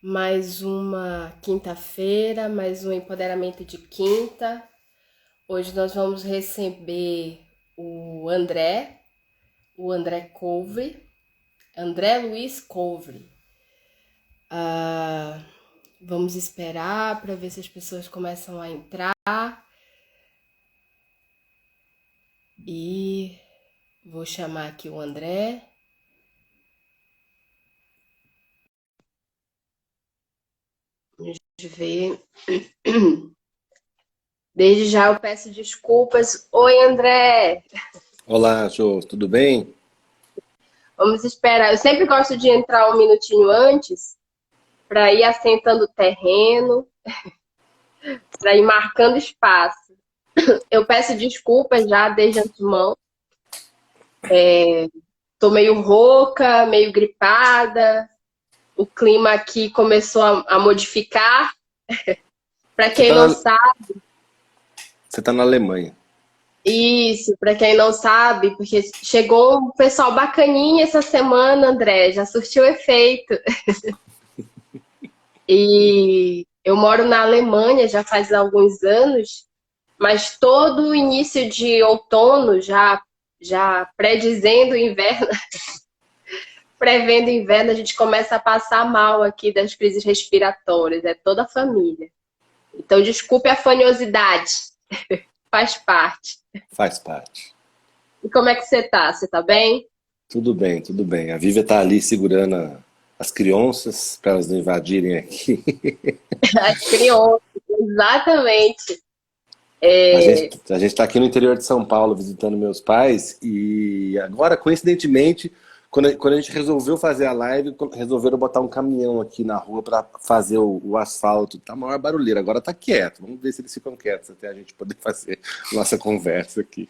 Mais uma quinta-feira, mais um empoderamento de quinta. Hoje nós vamos receber o André Couvre, André Luiz Couvre. Vamos esperar para ver se as pessoas começam a entrar e vou chamar aqui o André. Vamos ver. Desde já eu peço desculpas. Oi, André. Olá, Jô, tudo bem? Vamos esperar. Eu sempre gosto de entrar um minutinho antes para ir assentando o terreno, para ir marcando espaço. Eu peço desculpas já desde antemão. Tô meio rouca, meio gripada. O clima aqui começou a modificar. Para Você quem tá não na, sabe, você tá na Alemanha. isso, para quem não sabe, porque chegou um pessoal bacaninha essa semana, André, já surtiu efeito. E eu moro na Alemanha já faz alguns anos, mas todo início de outono, já predizendo o inverno, prevendo o inverno, a gente começa a passar mal aqui das crises respiratórias, é toda a família. Então, desculpe a fanhosidade, faz parte. Faz parte. E como é que você tá? Você tá bem? Tudo bem, tudo bem. A Vívia tá ali segurando as crianças para elas não invadirem aqui. As crianças, exatamente. A gente tá aqui no interior de São Paulo visitando meus pais e agora, coincidentemente, quando a gente resolveu fazer a live, resolveram botar um caminhão aqui na rua para fazer o asfalto. Tá maior barulheira, agora tá quieto. Vamos ver se eles ficam quietos até a gente poder fazer nossa conversa aqui.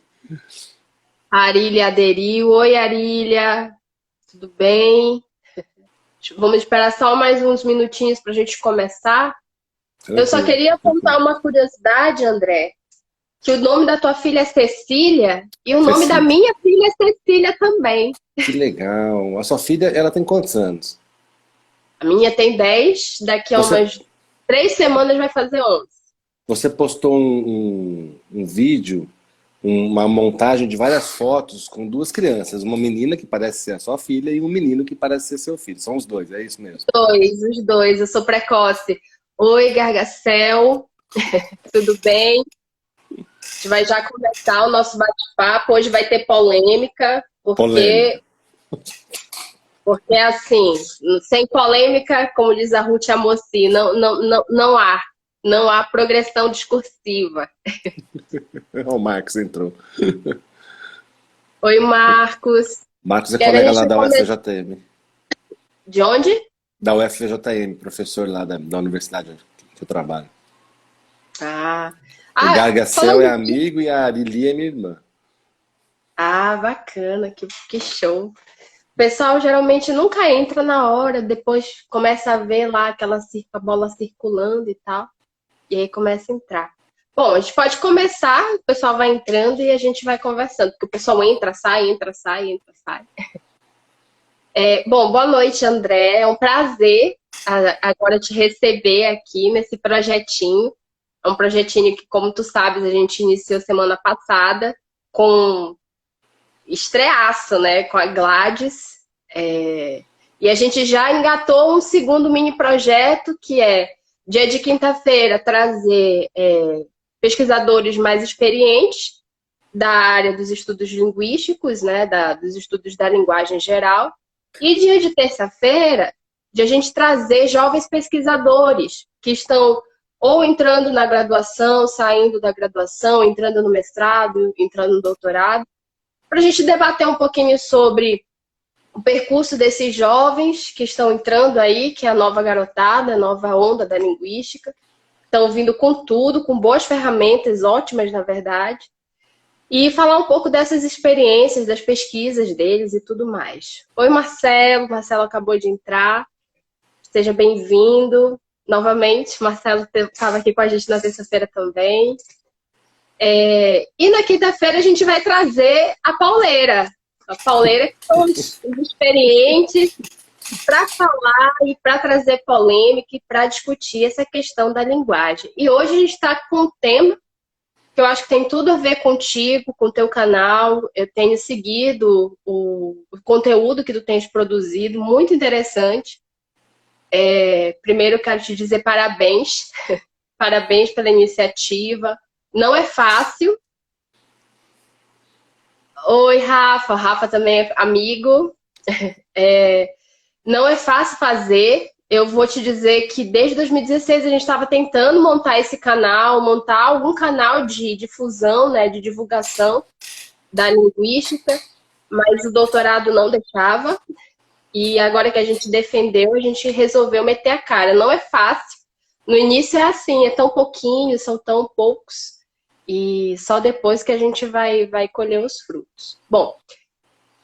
A Arília aderiu. Oi, Arília, tudo bem? Vamos esperar só mais uns minutinhos para a gente começar. Eu só Tranquilo, queria contar tranquilo. uma curiosidade, André, que o nome da tua filha é Cecília e o nome da Cecília. minha filha é Cecília também. Que legal. A sua filha, ela tem quantos anos? A minha tem 10, daqui a Você, umas 3 semanas vai fazer 11. você postou um vídeo, uma montagem de várias fotos com duas crianças, uma menina que parece ser a sua filha e um menino que parece ser seu filho. São os dois, é isso mesmo. Os dois, eu sou precoce. Oi, Gargacel, tudo bem? A gente vai já começar o nosso bate-papo. Hoje vai ter polêmica, Polêmica. porque assim, sem polêmica, como diz a Ruth Amossi, não há progressão discursiva. O Marcos entrou. Oi, Marcos. Marcos é Quer que a colega lá gente da comece UFVJM. de onde? Da UFVJM, professor lá da universidade onde que eu trabalho. Ah, O Gargacel é falando. amigo e a Arili é minha irmã. Ah, bacana, que show. O pessoal geralmente nunca entra na hora, depois começa a ver lá a bola circulando e tal, e aí começa a entrar. Bom, a gente pode começar, o pessoal vai entrando e a gente vai conversando, porque o pessoal entra, sai, entra, sai, entra, sai. Bom, boa noite, André. É um prazer agora te receber aqui nesse projetinho. É um projetinho que, como tu sabes, a gente iniciou semana passada com estreaço, né? Com a Gladys. E a gente já engatou um segundo mini projeto, que é dia de quinta-feira trazer pesquisadores mais experientes da área dos estudos linguísticos, né? Dos estudos da linguagem geral. E dia de terça-feira, de a gente trazer jovens pesquisadores que estão ou entrando na graduação, saindo da graduação, entrando no mestrado, entrando no doutorado, para a gente debater um pouquinho sobre o percurso desses jovens que estão entrando aí, que é a nova garotada, a nova onda da linguística. Estão vindo com tudo, com boas ferramentas, ótimas, na verdade. E falar um pouco dessas experiências, das pesquisas deles e tudo mais. Oi, Marcelo. Marcelo acabou de entrar. Seja bem-vindo novamente. Marcelo estava aqui com a gente na terça-feira também. E na quinta-feira a gente vai trazer a pauleira. A pauleira que são os experientes, para falar e para trazer polêmica e para discutir essa questão da linguagem. E hoje a gente está com um tema que eu acho que tem tudo a ver contigo, com o teu canal. Eu tenho seguido o conteúdo que tu tens produzido, muito interessante. Primeiro, eu quero te dizer parabéns. Parabéns pela iniciativa. Não é fácil. Oi, Rafa. Rafa também é amigo. Não é fácil fazer. Eu vou te dizer que desde 2016 a gente estava tentando montar esse canal, montar algum canal de difusão, né, de divulgação da linguística, mas o doutorado não deixava. E agora que a gente defendeu, a gente resolveu meter a cara. Não é fácil. No início é assim, é tão pouquinho, são tão poucos. E só depois que a gente vai colher os frutos. Bom,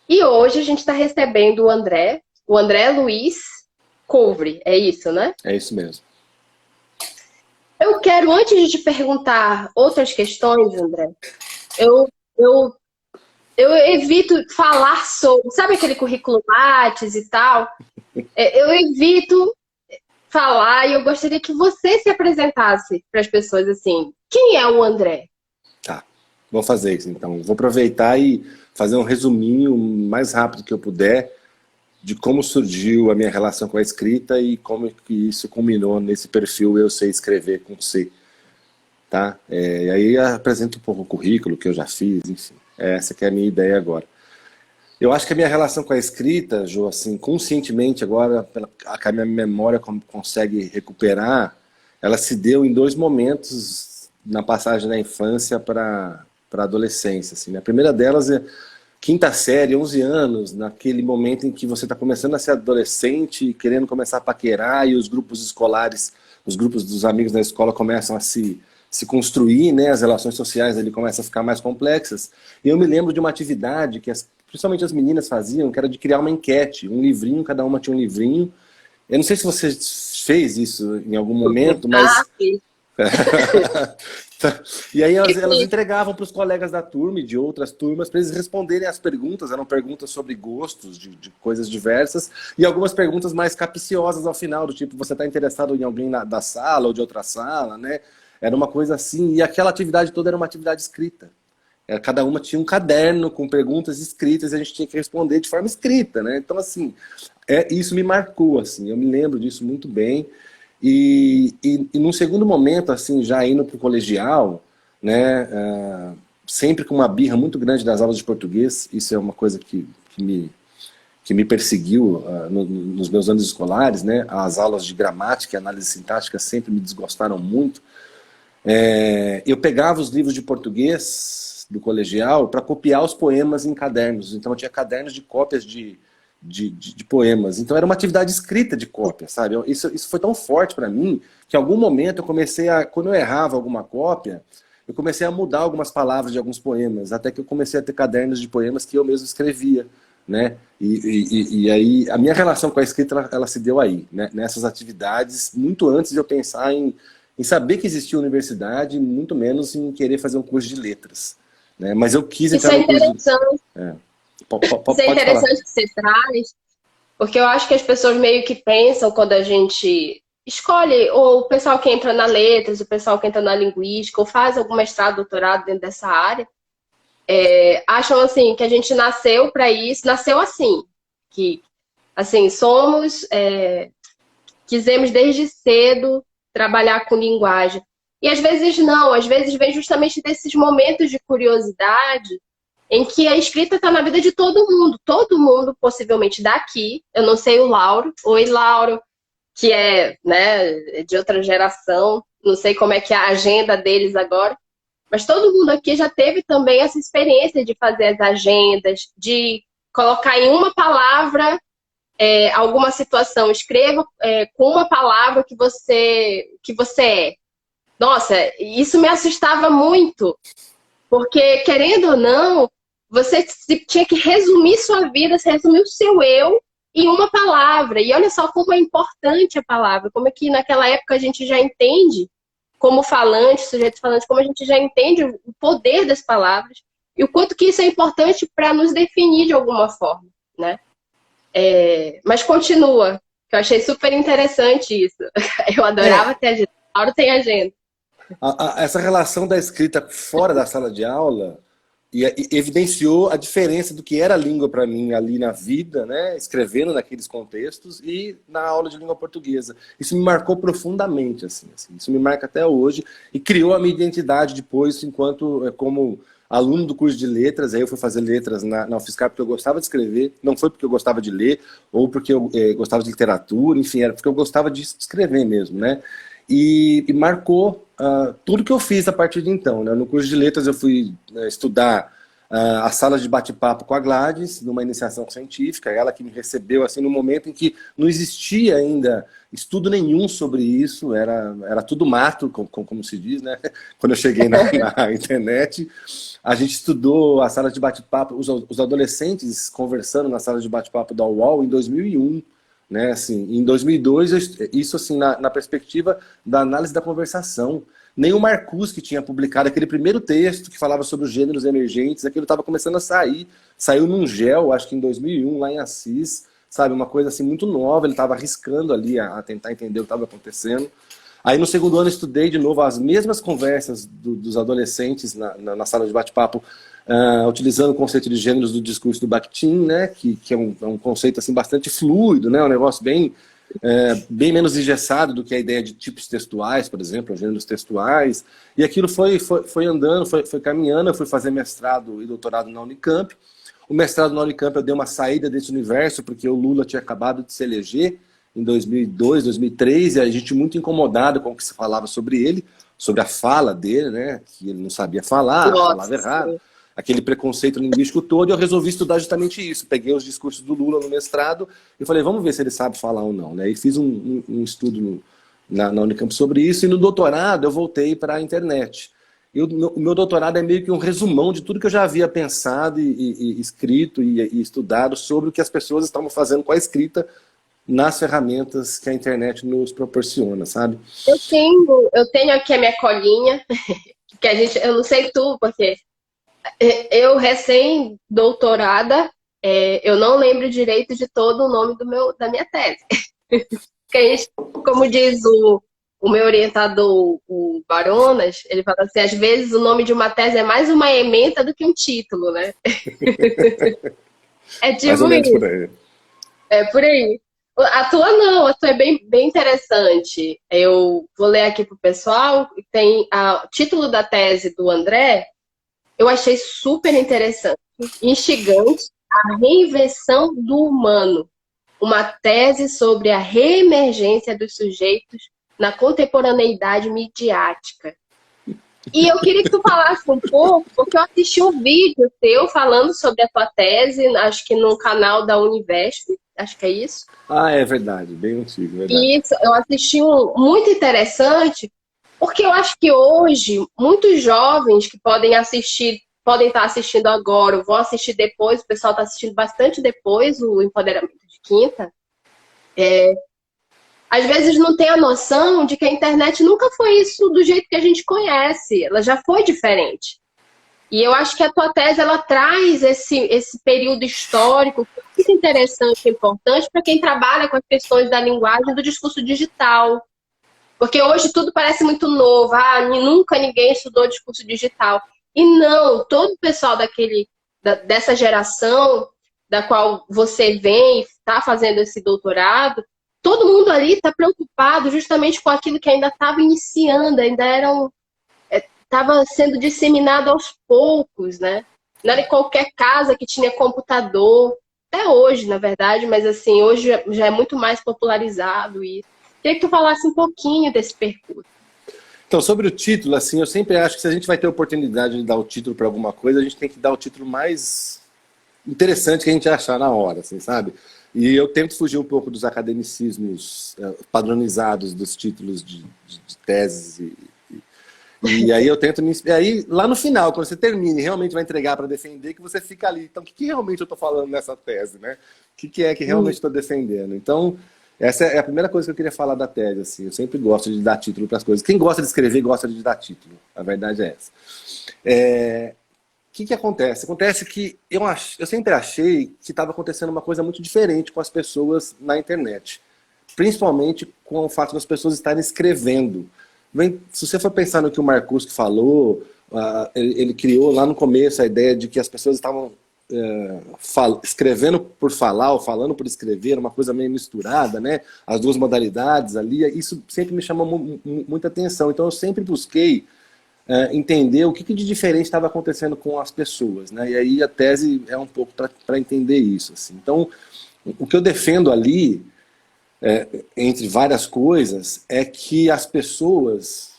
e hoje a gente está recebendo o André Luiz Couvre, é isso, né? É isso mesmo. Eu quero, antes de te perguntar outras questões, André, eu evito falar sobre, sabe aquele currículo Lattes e tal? Eu evito falar e eu gostaria que você se apresentasse para as pessoas assim. Quem é o André? Tá, vou fazer isso então. Vou aproveitar e fazer um resuminho mais rápido que eu puder de como surgiu a minha relação com a escrita e como que isso culminou nesse perfil Eu Sei Escrever com C. Tá? E aí apresento um pouco o currículo que eu já fiz, enfim. Essa que é a minha ideia agora. Eu acho que a minha relação com a escrita, Jô, assim, conscientemente agora, que a minha memória consegue recuperar, ela se deu em 2 momentos na passagem da infância para a adolescência. Assim. A primeira delas é quinta série, 11 anos, naquele momento em que você está começando a ser adolescente, querendo começar a paquerar, e os grupos escolares, os grupos dos amigos da escola começam a se construir, né? As relações sociais ali começam a ficar mais complexas. E eu me lembro de uma atividade que principalmente as meninas faziam, que era de criar uma enquete, um livrinho, cada uma tinha um livrinho. Eu não sei se você fez isso em algum momento, mas... E aí elas entregavam para os colegas da turma e de outras turmas para eles responderem as perguntas. Eram perguntas sobre gostos, de coisas diversas, e algumas perguntas mais capciosas ao final, do tipo, você está interessado em alguém da sala ou de outra sala, né? Era uma coisa assim, e aquela atividade toda era uma atividade escrita. Cada uma tinha um caderno com perguntas escritas e a gente tinha que responder de forma escrita, né? Então, assim, isso me marcou, assim, eu me lembro disso muito bem. E num segundo momento, assim, já indo para o colegial, né, sempre com uma birra muito grande das aulas de português, isso é uma coisa que me perseguiu nos meus anos escolares, né, as aulas de gramática e análise sintática sempre me desgostaram muito. Eu pegava os livros de português do colegial para copiar os poemas em cadernos, então eu tinha cadernos de cópias de poemas. Então era uma atividade escrita de cópia, sabe? Isso foi tão forte para mim que em algum momento eu comecei quando eu errava alguma cópia, eu comecei a mudar algumas palavras de alguns poemas, até que eu comecei a ter cadernos de poemas que eu mesmo escrevia, né? E aí a minha relação com a escrita ela se deu aí, né? Nessas atividades, muito antes de eu pensar em saber que existia universidade, muito menos em querer fazer um curso de letras, né? Mas eu quis entrar no curso de... Isso é interessante que você traz, porque eu acho que as pessoas meio que pensam quando a gente escolhe, ou o pessoal que entra na letras, o pessoal que entra na linguística, ou faz algum mestrado, doutorado dentro dessa área, acham assim que a gente nasceu para isso, nasceu assim, que assim, quisemos desde cedo trabalhar com linguagem. E às vezes não, às vezes vem justamente desses momentos de curiosidade em que a escrita está na vida de todo mundo possivelmente daqui. Eu não sei o Lauro. Oi, Lauro, que é, né, de outra geração. Não sei como é que é a agenda deles agora. Mas todo mundo aqui já teve também essa experiência de fazer as agendas, de colocar em uma palavra alguma situação. Escreva com uma palavra que você é. Nossa, isso me assustava muito. Porque, querendo ou não, você tinha que resumir sua vida, você resumiu o seu eu em uma palavra. E olha só como é importante a palavra, como é que naquela época a gente já entende, como falante, sujeito falante, como a gente já entende o poder das palavras e o quanto que isso é importante para nos definir de alguma forma, né? Mas continua, que eu achei super interessante isso. Eu adorava ter agenda. Laura tem agenda. Essa relação da escrita fora da sala de aula e evidenciou a diferença do que era a língua para mim ali na vida, né, escrevendo naqueles contextos e na aula de língua portuguesa. Isso me marcou profundamente, assim, isso me marca até hoje e criou a minha identidade depois enquanto como aluno do curso de letras. Aí eu fui fazer letras na UFSCar porque eu gostava de escrever, não foi porque eu gostava de ler ou porque eu gostava de literatura, enfim, era porque eu gostava de escrever mesmo, né? E marcou tudo que eu fiz a partir de então, né? No curso de letras eu fui estudar a sala de bate-papo com a Gladys, numa iniciação científica, ela que me recebeu assim no momento em que não existia ainda estudo nenhum sobre isso, era tudo mato, como se diz, né? Quando eu cheguei na internet, a gente estudou a sala de bate-papo, os adolescentes conversando na sala de bate-papo da UOL em 2001. Né, assim, em 2002, isso assim, na perspectiva da análise da conversação. Nem o Marcuse, que tinha publicado aquele primeiro texto que falava sobre os gêneros emergentes, aquilo estava começando a sair. Saiu num GEL, acho que em 2001, lá em Assis, sabe? Uma coisa assim muito nova, ele estava arriscando ali a tentar entender o que estava acontecendo. Aí no segundo ano eu estudei de novo as mesmas conversas dos adolescentes na sala de bate-papo, utilizando o conceito de gêneros do discurso do Bakhtin, né, que é um conceito assim, bastante fluido, né, um negócio bem menos engessado do que a ideia de tipos textuais, por exemplo, gêneros textuais. E aquilo foi andando, foi caminhando. Eu fui fazer mestrado e doutorado na Unicamp. O mestrado na Unicamp eu dei uma saída desse universo, porque o Lula tinha acabado de se eleger em 2002, 2003, e a gente muito incomodado com o que se falava sobre ele, sobre a fala dele, né, que ele não sabia falar, falava errado. Aquele preconceito linguístico todo, e eu resolvi estudar justamente isso. Peguei os discursos do Lula no mestrado e falei, vamos ver se ele sabe falar ou não, né? E fiz um estudo na Unicamp sobre isso, e no doutorado eu voltei para a internet. E o meu doutorado é meio que um resumão de tudo que eu já havia pensado e escrito e estudado sobre o que as pessoas estavam fazendo com a escrita nas ferramentas que a internet nos proporciona, sabe? Eu tenho aqui a minha colinha, que eu não sei tu, porque eu recém-doutorada, eu não lembro direito de todo o nome da minha tese. Porque, como diz o meu orientador, o Baronas, ele fala assim, às vezes o nome de uma tese é mais uma ementa do que um título, né? É tipo mais ou menos isso. Por aí. É por aí. A tua não, a tua é bem interessante. Eu vou ler aqui pro pessoal. Tem o título da tese do André, eu achei super interessante, instigante, a reinvenção do humano, uma tese sobre a reemergência dos sujeitos na contemporaneidade midiática. E eu queria que tu falasse um pouco, porque eu assisti um vídeo teu falando sobre a tua tese, acho que no canal da Univesp, acho que é isso. É verdade, bem antigo, verdade. Isso, eu assisti muito interessante, porque eu acho que hoje, muitos jovens que podem estar assistindo agora, ou vão assistir depois, o pessoal está assistindo bastante depois o Empoderamento de Quinta, às vezes não tem a noção de que a internet nunca foi isso do jeito que a gente conhece, ela já foi diferente. E eu acho que a tua tese, ela traz esse período histórico muito interessante e importante para quem trabalha com as questões da linguagem do discurso digital. Porque hoje tudo parece muito novo. Nunca ninguém estudou discurso digital. E não, todo o pessoal dessa geração da qual você vem e está fazendo esse doutorado, todo mundo ali está preocupado justamente com aquilo que ainda estava iniciando, estava sendo disseminado aos poucos, né? Não era em qualquer casa que tinha computador, até hoje, na verdade, mas assim, hoje já é muito mais popularizado isso. Queria que tu falasse um pouquinho desse percurso. Então, sobre o título, assim, eu sempre acho que se a gente vai ter oportunidade de dar o título para alguma coisa, a gente tem que dar o título mais interessante que a gente achar na hora, assim, sabe? E eu tento fugir um pouco dos academicismos padronizados dos títulos de teses e aí eu tento me inspirar. Aí, lá no final, quando você termina e realmente vai entregar para defender, que você fica ali. Então, o que realmente eu estou falando nessa tese, né? O que é que realmente estou defendendo? Então, essa é a primeira coisa que eu queria falar da tese, assim. Eu sempre gosto de dar título para as coisas. Quem gosta de escrever, gosta de dar título. A verdade é essa. que acontece? Acontece que eu sempre achei que estava acontecendo uma coisa muito diferente com as pessoas na internet. Principalmente com o fato das pessoas estarem escrevendo. Se você for pensar no que o Marcuse falou, ele criou lá no começo a ideia de que as pessoas estavam escrevendo por falar ou falando por escrever, uma coisa meio misturada, né? As duas modalidades ali, isso sempre me chamou muita atenção. Então eu sempre busquei entender o que de diferente estava acontecendo com as pessoas, né? E aí a tese é um pouco para entender isso. Assim. Então, o que eu defendo ali, entre várias coisas, é que as pessoas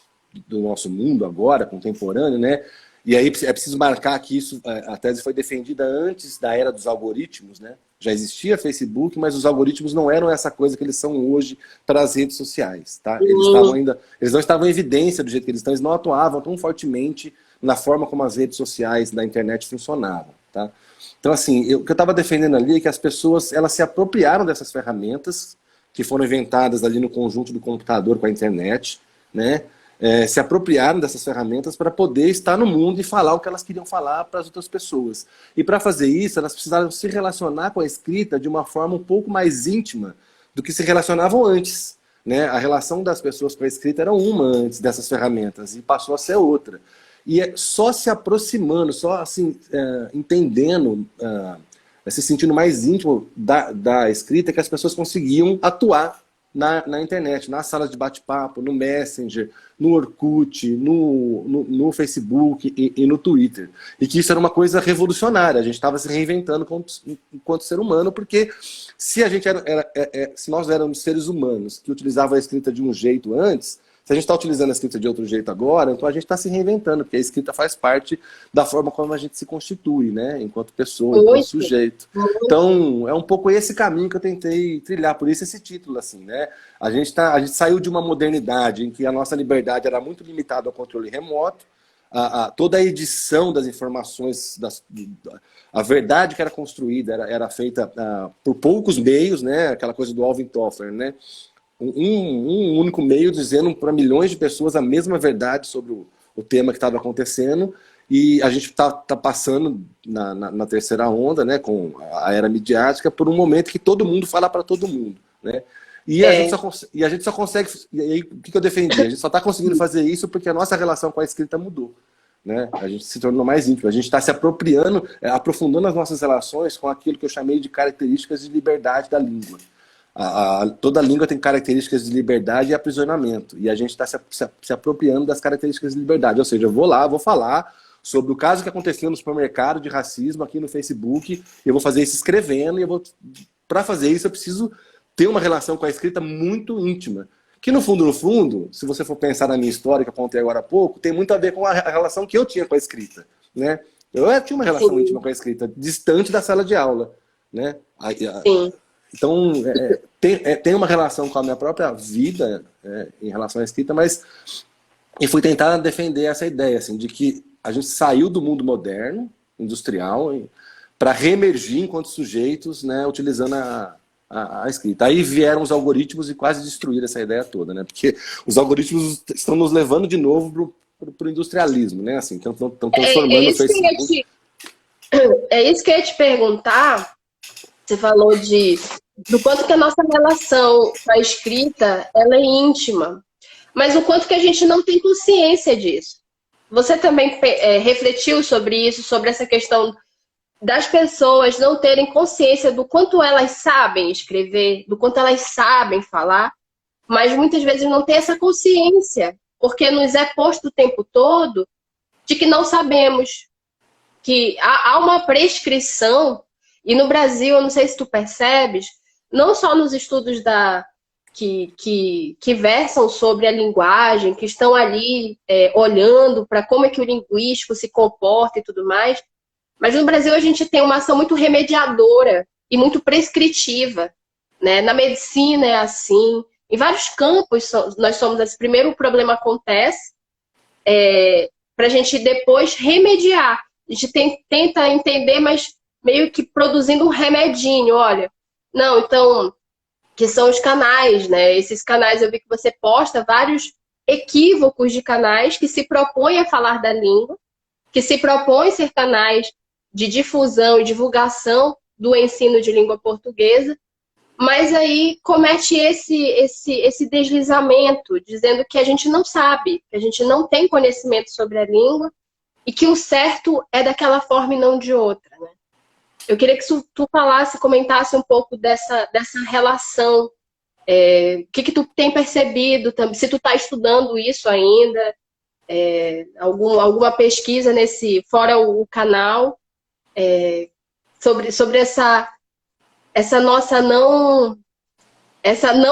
do nosso mundo agora, contemporâneo, né? E aí é preciso marcar que isso, a tese foi defendida antes da era dos algoritmos, né? Já existia Facebook, mas os algoritmos não eram essa coisa que eles são hoje para as redes sociais, tá? Eles não estavam em evidência do jeito que eles estão, eles não atuavam tão fortemente na forma como as redes sociais da internet funcionavam, tá? Então, assim, o que eu estava defendendo ali é que as pessoas, elas se apropriaram dessas ferramentas que foram inventadas ali no conjunto do computador com a internet, né? Se apropriaram dessas ferramentas para poder estar no mundo e falar o que elas queriam falar para as outras pessoas. E para fazer isso, elas precisaram se relacionar com a escrita de uma forma um pouco mais íntima do que se relacionavam antes, né? A relação das pessoas com a escrita era uma antes dessas ferramentas e passou a ser outra. E é só se aproximando, só assim, entendendo, se sentindo mais íntimo da escrita que as pessoas conseguiam atuar na internet, nas salas de bate-papo, no Messenger, no Orkut, no Facebook e no Twitter. E que isso era uma coisa revolucionária, a gente estava se reinventando enquanto ser humano, porque se a gente se nós éramos seres humanos que utilizavam a escrita de um jeito antes, se a gente está utilizando a escrita de outro jeito agora, então a gente está se reinventando, porque a escrita faz parte da forma como a gente se constitui, né? Enquanto pessoa, enquanto sujeito. Então, é um pouco esse caminho que eu tentei trilhar, por isso esse título, assim, né? A gente saiu de uma modernidade em que a nossa liberdade era muito limitada ao controle remoto, toda a edição das informações, a verdade que era construída era feita por poucos meios, né? Aquela coisa do Alvin Toffler, né? Um único meio dizendo para milhões de pessoas a mesma verdade sobre o tema que estava acontecendo, e a gente está passando na terceira onda, né, com a era midiática, por um momento que todo mundo fala para todo mundo, né? E a gente só consegue... E aí, o que eu defendi? A gente só está conseguindo fazer isso porque a nossa relação com a escrita mudou, né? A gente se tornou mais íntimo, a gente está se apropriando, aprofundando as nossas relações com aquilo que eu chamei de características de liberdade da língua. Toda língua tem características de liberdade e aprisionamento. E a gente está se apropriando das características de liberdade. Ou seja, eu vou lá, vou falar sobre o caso que aconteceu no supermercado de racismo aqui no Facebook. Eu vou fazer isso escrevendo. E para fazer isso, eu preciso ter uma relação com a escrita muito íntima. Que no fundo, se você for pensar na minha história, que eu contei agora há pouco, tem muito a ver com a relação que eu tinha com a escrita, né? Eu tinha uma relação íntima com a escrita, distante da sala de aula, né? Sim. Então, tem uma relação com a minha própria vida em relação à escrita, mas eu fui tentar defender essa ideia, assim, de que a gente saiu do mundo moderno, industrial, para reemergir enquanto sujeitos, né, utilizando a escrita. Aí vieram os algoritmos e quase destruíram essa ideia toda, né? Porque os algoritmos estão nos levando de novo para o industrialismo, né? Assim, estão transformando o Facebook. É isso que eu ia te perguntar. Você falou do quanto que a nossa relação com a escrita ela é íntima, mas o quanto que a gente não tem consciência disso. Você também refletiu sobre isso, sobre essa questão das pessoas não terem consciência do quanto elas sabem escrever, do quanto elas sabem falar, mas muitas vezes não tem essa consciência, porque nos é posto o tempo todo de que não sabemos, que há uma prescrição. E no Brasil, eu não sei se tu percebes, não só nos estudos que versam sobre a linguagem, que estão ali olhando para como é que o linguístico se comporta e tudo mais, mas no Brasil a gente tem uma ação muito remediadora e muito prescritiva, né? Na medicina é assim, em vários campos nós somos assim. Primeiro o problema acontece para a gente depois remediar. A gente tenta entender, mas meio que produzindo um remedinho, olha. Não, então, que são os canais, né? Esses canais, eu vi que você posta vários equívocos de canais que se propõem a falar da língua, que se propõem ser canais de difusão e divulgação do ensino de língua portuguesa, mas aí comete esse deslizamento, dizendo que a gente não sabe, que a gente não tem conhecimento sobre a língua e que o certo é daquela forma e não de outra, né? Eu queria que tu comentasse um pouco dessa relação. O que tu tem percebido também? Se tu está estudando isso ainda, alguma pesquisa fora o canal, sobre essa nossa não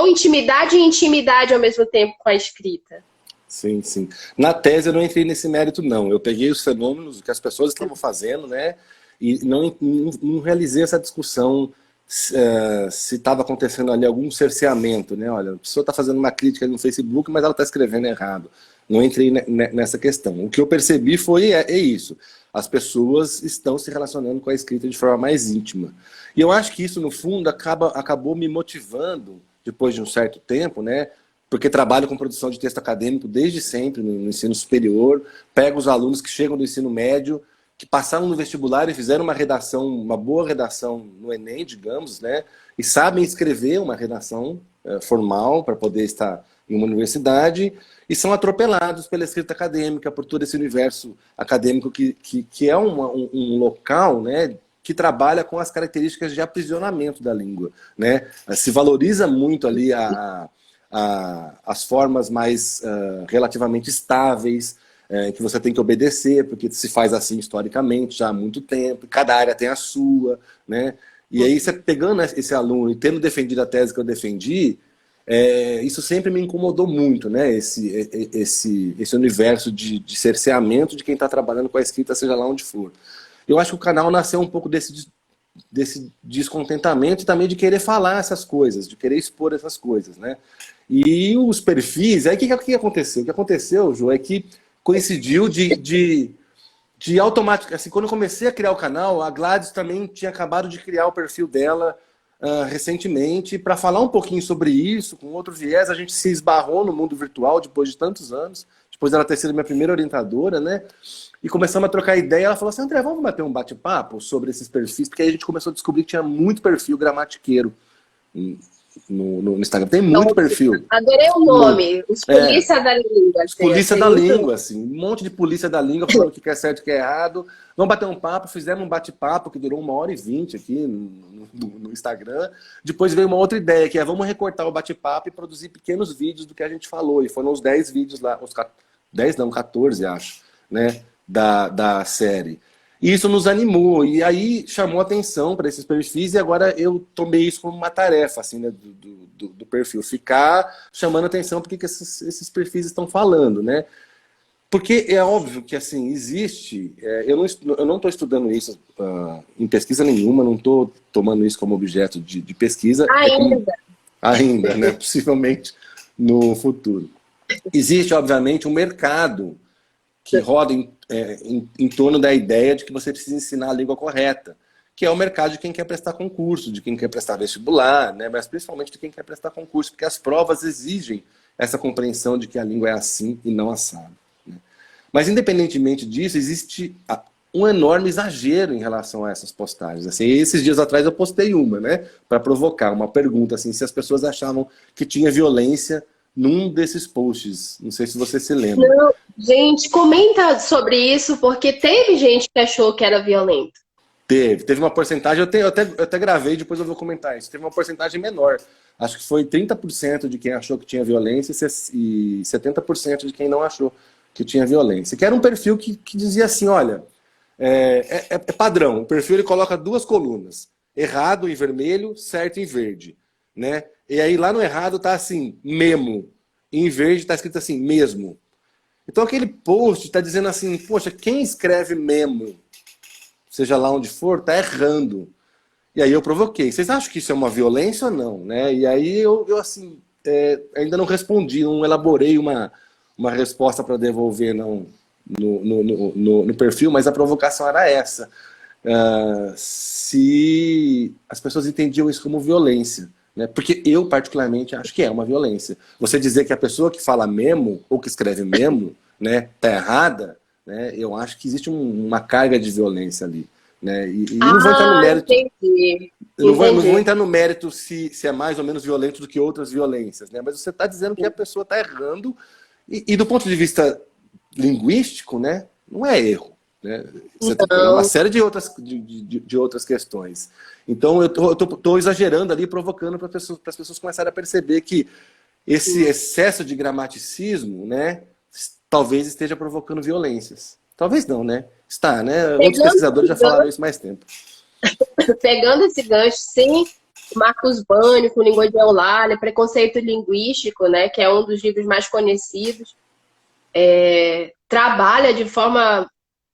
intimidade e intimidade ao mesmo tempo com a escrita. Sim, sim. Na tese eu não entrei nesse mérito, não. Eu peguei os fenômenos que as pessoas estavam fazendo, né? E não realizei essa discussão se estava acontecendo ali algum cerceamento, né? Olha, a pessoa está fazendo uma crítica no Facebook, mas ela está escrevendo errado. Não entrei nessa questão. O que eu percebi foi isso. As pessoas estão se relacionando com a escrita de forma mais íntima. E eu acho que isso, no fundo, acabou me motivando, depois de um certo tempo, né? Porque trabalho com produção de texto acadêmico desde sempre, no ensino superior, pego os alunos que chegam do ensino médio, que passaram no vestibular e fizeram uma boa redação no Enem, digamos, né? E sabem escrever uma redação formal para poder estar em uma universidade, e são atropelados pela escrita acadêmica, por todo esse universo acadêmico que é um local, né, que trabalha com as características de aprisionamento da língua, né? Se valoriza muito ali as formas mais relativamente estáveis, que você tem que obedecer, porque se faz assim historicamente já há muito tempo, cada área tem a sua, né? E aí você pegando esse aluno e tendo defendido a tese que eu defendi, isso sempre me incomodou muito, né? Esse universo de cerceamento de quem está trabalhando com a escrita, seja lá onde for. Eu acho que o canal nasceu um pouco desse descontentamento e também de querer falar essas coisas, de querer expor essas coisas, né? E os perfis, aí o que aconteceu? O que aconteceu, Ju, é que coincidiu de automático, assim, quando eu comecei a criar o canal, a Gladys também tinha acabado de criar o perfil dela recentemente, para falar um pouquinho sobre isso, com outro viés. A gente se esbarrou no mundo virtual depois de tantos anos, depois dela ter sido minha primeira orientadora, né? E começamos a trocar ideia. Ela falou assim: André, vamos bater um bate-papo sobre esses perfis, porque aí a gente começou a descobrir que tinha muito perfil gramatiqueiro no Instagram. Tem muito perfil. Adorei o nome, os polícia da língua. Os polícia da língua, assim. Um monte de polícia da língua falando o que é certo e o que é errado. Vamos bater um papo, fizemos um bate-papo que durou 1h20 aqui no Instagram. Depois veio uma outra ideia, que é vamos recortar o bate-papo e produzir pequenos vídeos do que a gente falou. E foram uns 10 vídeos lá, 14, acho, né, da série. E isso nos animou, e aí chamou atenção para esses perfis, e agora eu tomei isso como uma tarefa, assim, né, do perfil, ficar chamando atenção porque que esses perfis estão falando, né? Porque é óbvio que, assim, existe, eu não estou estudando isso em pesquisa nenhuma, não estou tomando isso como objeto de pesquisa. Ainda, né? Possivelmente no futuro. Existe, obviamente, um mercado que roda em torno da ideia de que você precisa ensinar a língua correta, que é o mercado de quem quer prestar concurso, de quem quer prestar vestibular, né? Mas principalmente de quem quer prestar concurso, porque as provas exigem essa compreensão de que a língua é assim e não assado, né? Mas independentemente disso, existe um enorme exagero em relação a essas postagens. Assim, esses dias atrás eu postei uma, né, para provocar uma pergunta, assim, se as pessoas achavam que tinha violência num desses posts. Não sei se você se lembra. Não, gente, comenta sobre isso, porque teve gente que achou que era violento. Teve uma porcentagem, eu até gravei, depois eu vou comentar isso. Teve uma porcentagem menor. Acho que foi 30% de quem achou que tinha violência e 70% de quem não achou que tinha violência. Que era um perfil que dizia assim, olha, é padrão. O perfil ele coloca 2 colunas. Errado em vermelho, certo em verde, né? E aí lá no errado tá assim, memo. E em verde tá escrito assim, mesmo. Então aquele post tá dizendo assim, poxa, quem escreve memo, seja lá onde for, tá errando. E aí eu provoquei. Vocês acham que isso é uma violência ou não, né? E aí eu assim, ainda não respondi, não elaborei uma resposta para devolver não, no perfil, mas a provocação era essa. Se as pessoas entendiam isso como violência, né? Porque eu particularmente acho que é uma violência. Você dizer que a pessoa que fala memo ou que escreve memo, né, tá errada, né, eu acho que existe uma carga de violência ali. Né? E não vou entrar no mérito. Entendi. Eu não vou entrar no mérito se é mais ou menos violento do que outras violências, né? Mas você está dizendo que a pessoa está errando, e do ponto de vista linguístico, né, não é erro. Né? Você tem uma série de outras questões. Então, eu tô exagerando ali, provocando para as pessoas começarem a perceber que esse excesso de gramaticismo, né, talvez esteja provocando violências. Talvez não, né? Está, né? Outros pesquisadores já falaram isso há mais tempo. Pegando esse gancho, sim, Marcos Bani, com Língua de Eulália, Preconceito Linguístico, né, que é um dos livros mais conhecidos, trabalha de forma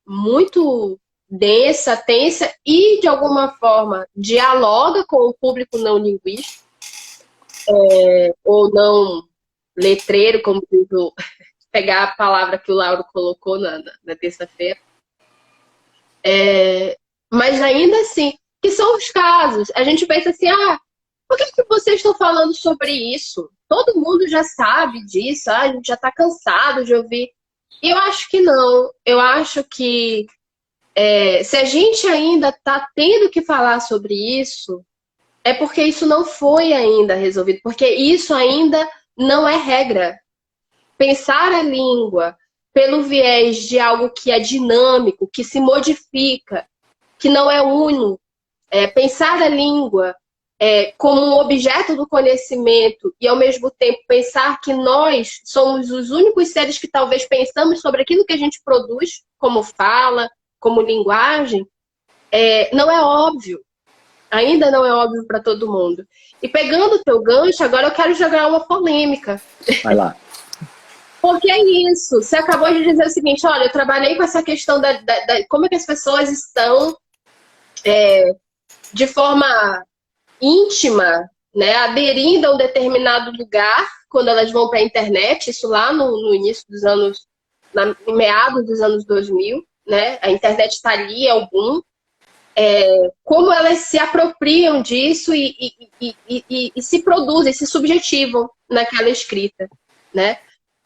muito densa, tensa e, de alguma forma, dialoga com o público não linguístico, ou não letreiro, como diz pegar a palavra que o Lauro colocou na terça-feira. Mas ainda assim, que são os casos. A gente pensa assim, por que vocês estão falando sobre isso? Todo mundo já sabe disso, a gente já está cansado de ouvir. E eu acho que não. Eu acho que se a gente ainda está tendo que falar sobre isso, é porque isso não foi ainda resolvido, porque isso ainda não é regra. Pensar a língua pelo viés de algo que é dinâmico, que se modifica, que não é uno, pensar a língua como um objeto do conhecimento e, ao mesmo tempo, pensar que nós somos os únicos seres que talvez pensamos sobre aquilo que a gente produz, como fala, como linguagem, não é óbvio. Ainda não é óbvio para todo mundo. E pegando o teu gancho, agora eu quero jogar uma polêmica. Vai lá. Porque é isso. Você acabou de dizer o seguinte, olha, eu trabalhei com essa questão da como é que as pessoas estão de forma íntima, né, aderindo a um determinado lugar quando elas vão para a internet, isso lá no início dos anos, em meados dos anos 2000, né, a internet está ali, é o boom, como elas se apropriam disso e se produzem, se subjetivam naquela escrita, né?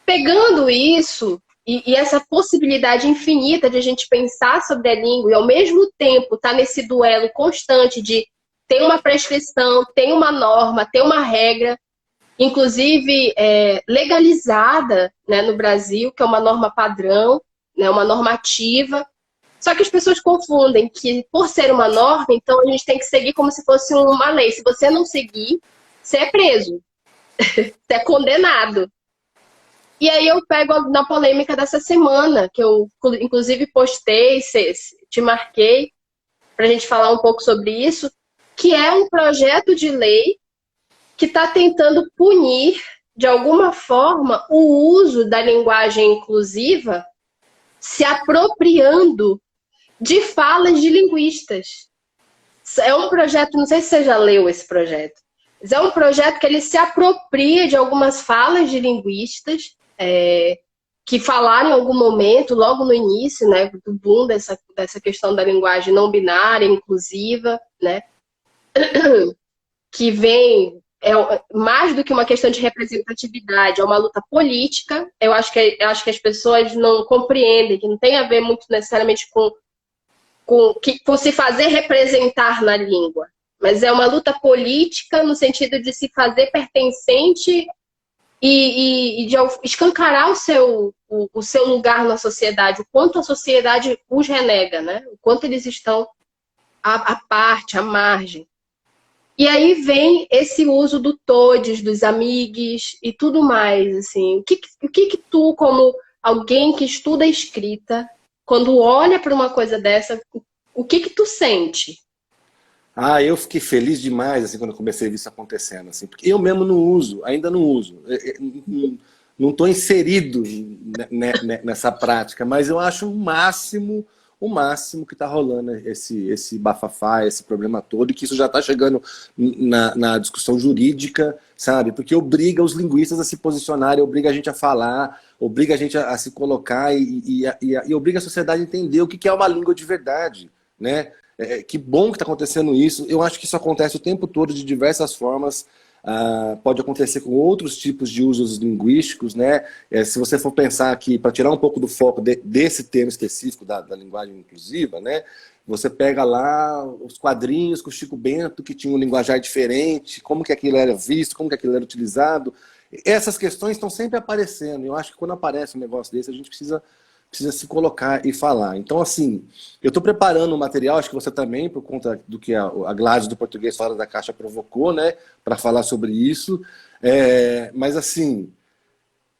Pegando isso e essa possibilidade infinita de a gente pensar sobre a língua e, ao mesmo tempo, estar nesse duelo constante de ter uma prescrição, tem uma norma, tem uma regra, inclusive legalizada, né, no Brasil, que é uma norma padrão, né, uma normativa. Só que as pessoas confundem que, por ser uma norma, então a gente tem que seguir como se fosse uma lei. Se você não seguir, você é preso, você é condenado. E aí eu pego na polêmica dessa semana, que eu inclusive postei, te marquei, para a gente falar um pouco sobre isso, que é um projeto de lei que está tentando punir, de alguma forma, o uso da linguagem inclusiva, se apropriando de falas de linguistas. É um projeto, não sei se você já leu esse projeto, mas é um projeto que ele se apropria de algumas falas de linguistas que falaram em algum momento, logo no início, né, do boom dessa questão da linguagem não binária, inclusiva, né, que vem mais do que uma questão de representatividade, é uma luta política. Eu acho que as pessoas não compreendem, que não tem a ver muito necessariamente com se fazer representar na língua, mas é uma luta política no sentido de se fazer pertencente e de escancarar o seu lugar na sociedade, o quanto a sociedade os renega, né? O quanto eles estão à parte, à margem. E aí vem esse uso do todes, dos amigues e tudo mais, assim. O que tu, como alguém que estuda a escrita, quando olha para uma coisa dessa, o que tu sente? Eu fiquei feliz demais assim, quando eu comecei a ver isso acontecendo. Assim, porque eu mesmo não uso, ainda não uso. Não estou inserido nessa prática, mas eu acho o máximo que está rolando esse bafafá, esse problema todo, e que isso já está chegando na discussão jurídica, sabe? Porque obriga os linguistas a se posicionarem, obriga a gente a falar, obriga a gente a se colocar e obriga a sociedade a entender o que é uma língua de verdade, né? Que bom que está acontecendo isso. Eu acho que isso acontece o tempo todo, de diversas formas. pode acontecer com outros tipos de usos linguísticos, né? Se você for pensar aqui, para tirar um pouco do foco desse tema específico da linguagem inclusiva, né? Você pega lá os quadrinhos com o Chico Bento, que tinha um linguajar diferente, como que aquilo era visto, como que aquilo era utilizado. Essas questões estão sempre aparecendo. Eu acho que quando aparece um negócio desse, a gente precisa se colocar e falar. Então, assim, eu estou preparando um material, acho que você também, por conta do que a Gladys do Português Fora da Caixa provocou, né, para falar sobre isso. Mas, assim,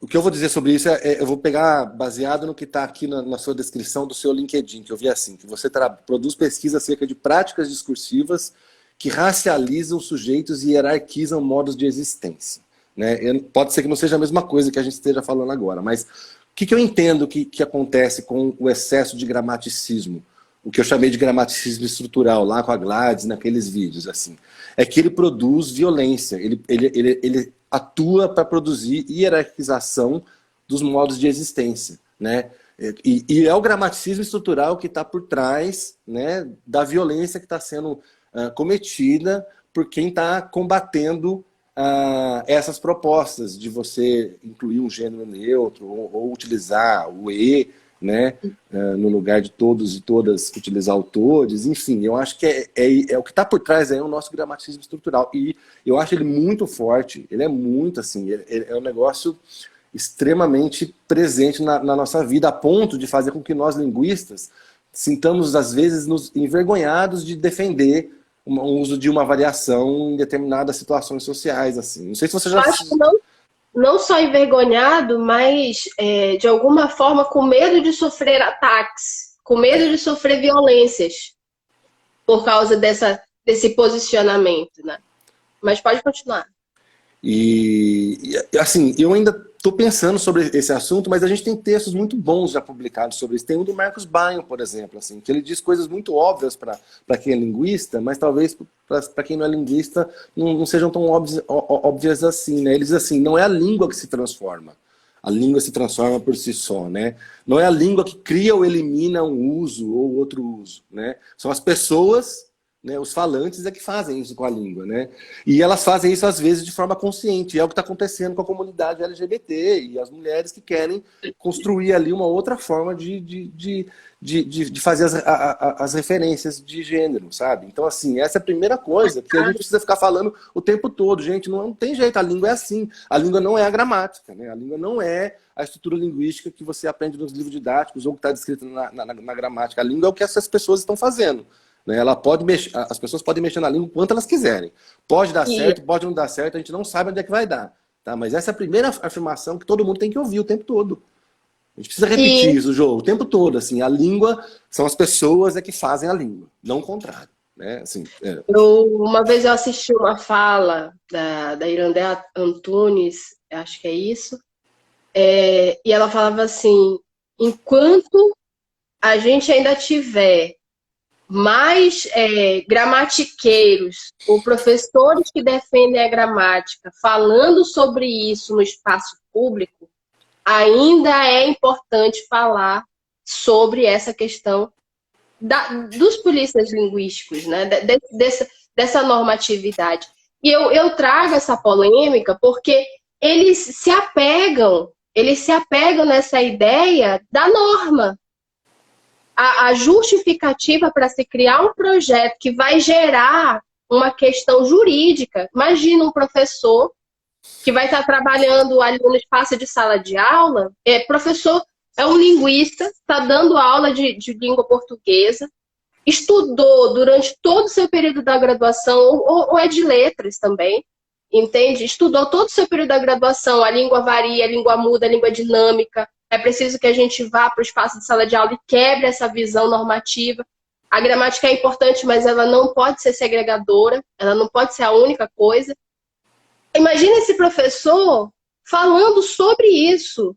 o que eu vou dizer sobre isso eu vou pegar baseado no que está aqui na sua descrição do seu LinkedIn, que eu vi assim, que você produz pesquisa acerca de práticas discursivas que racializam sujeitos e hierarquizam modos de existência. Né? Pode ser que não seja a mesma coisa que a gente esteja falando agora, mas o que eu entendo que acontece com o excesso de gramaticismo, o que eu chamei de gramaticismo estrutural, lá com a Gladys, naqueles vídeos, assim, é que ele produz violência, ele atua para produzir hierarquização dos modos de existência, né? E é o gramaticismo estrutural que está por trás, né, da violência que está sendo cometida por quem está combatendo essas propostas de você incluir um gênero neutro ou utilizar o E, né, no lugar de todos e todas utilizar o todes, enfim, eu acho que o que está por trás é o nosso gramaticismo estrutural, e eu acho ele muito forte, ele é muito assim, ele é um negócio extremamente presente na nossa vida, a ponto de fazer com que nós linguistas sintamos às vezes nos envergonhados de defender o uso de uma variação em determinadas situações sociais, assim. Não sei se você já... Eu acho que não só envergonhado, mas de alguma forma com medo de sofrer ataques, com medo de sofrer violências por causa desse posicionamento, né? Mas pode continuar. E assim, eu ainda estou pensando sobre esse assunto, mas a gente tem textos muito bons já publicados sobre isso. Tem um do Marcos Baio, por exemplo, assim, que ele diz coisas muito óbvias para quem é linguista, mas talvez para quem não é linguista não sejam tão óbvias assim, né? Ele diz assim, não é a língua que se transforma, a língua se transforma por si só, né? Não é a língua que cria ou elimina um uso ou outro uso, né? São as pessoas, né, os falantes é que fazem isso com a língua, né? E elas fazem isso às vezes de forma consciente. E é o que está acontecendo com a comunidade LGBT e as mulheres que querem construir ali uma outra forma de fazer as referências de gênero, sabe? Então, assim, essa é a primeira coisa que a gente precisa ficar falando o tempo todo. Gente, não tem jeito, a língua é assim. A língua não é a gramática, né? A língua não é a estrutura linguística que você aprende nos livros didáticos ou que está descrito na gramática. A língua é o que essas pessoas estão fazendo. Ela pode mexer, as pessoas podem mexer na língua quanto elas quiserem. Pode dar certo, pode não dar certo, a gente não sabe onde é que vai dar. Tá? Mas essa é a primeira afirmação que todo mundo tem que ouvir o tempo todo. A gente precisa repetir isso, Jô, o tempo todo. Assim, a língua são as pessoas que fazem a língua, não o contrário. Né? Assim, Uma vez eu assisti uma fala da Irandé Antunes, acho que é isso, e ela falava assim, enquanto a gente ainda tiver mais gramatiqueiros ou professores que defendem a gramática falando sobre isso no espaço público, ainda é importante falar sobre essa questão dos polícias linguísticos, né? Dessa normatividade. E eu trago essa polêmica porque eles se apegam nessa ideia da norma. A justificativa para se criar um projeto que vai gerar uma questão jurídica. Imagina um professor que vai estar trabalhando ali no espaço de sala de aula, professor é um linguista, está dando aula de língua portuguesa, estudou durante todo o seu período da graduação, ou é de letras também, entende? Estudou todo o seu período da graduação, a língua varia, a língua muda, a língua dinâmica. É preciso que a gente vá para o espaço de sala de aula e quebre essa visão normativa. A gramática é importante, mas ela não pode ser segregadora, ela não pode ser a única coisa. Imagina esse professor falando sobre isso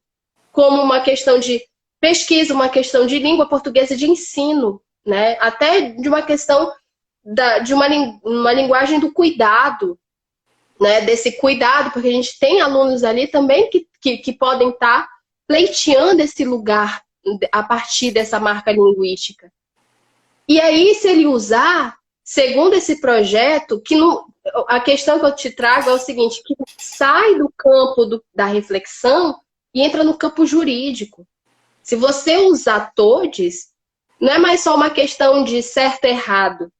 como uma questão de pesquisa, uma questão de língua portuguesa de ensino, né? Até de uma questão de uma linguagem do cuidado, né? Desse cuidado, porque a gente tem alunos ali também que podem estar pleiteando esse lugar a partir dessa marca linguística. E aí, se ele usar, segundo esse projeto, que não, a questão que eu te trago é o seguinte, que sai do campo da reflexão e entra no campo jurídico. Se você usar todes, não é mais só uma questão de certo e errado,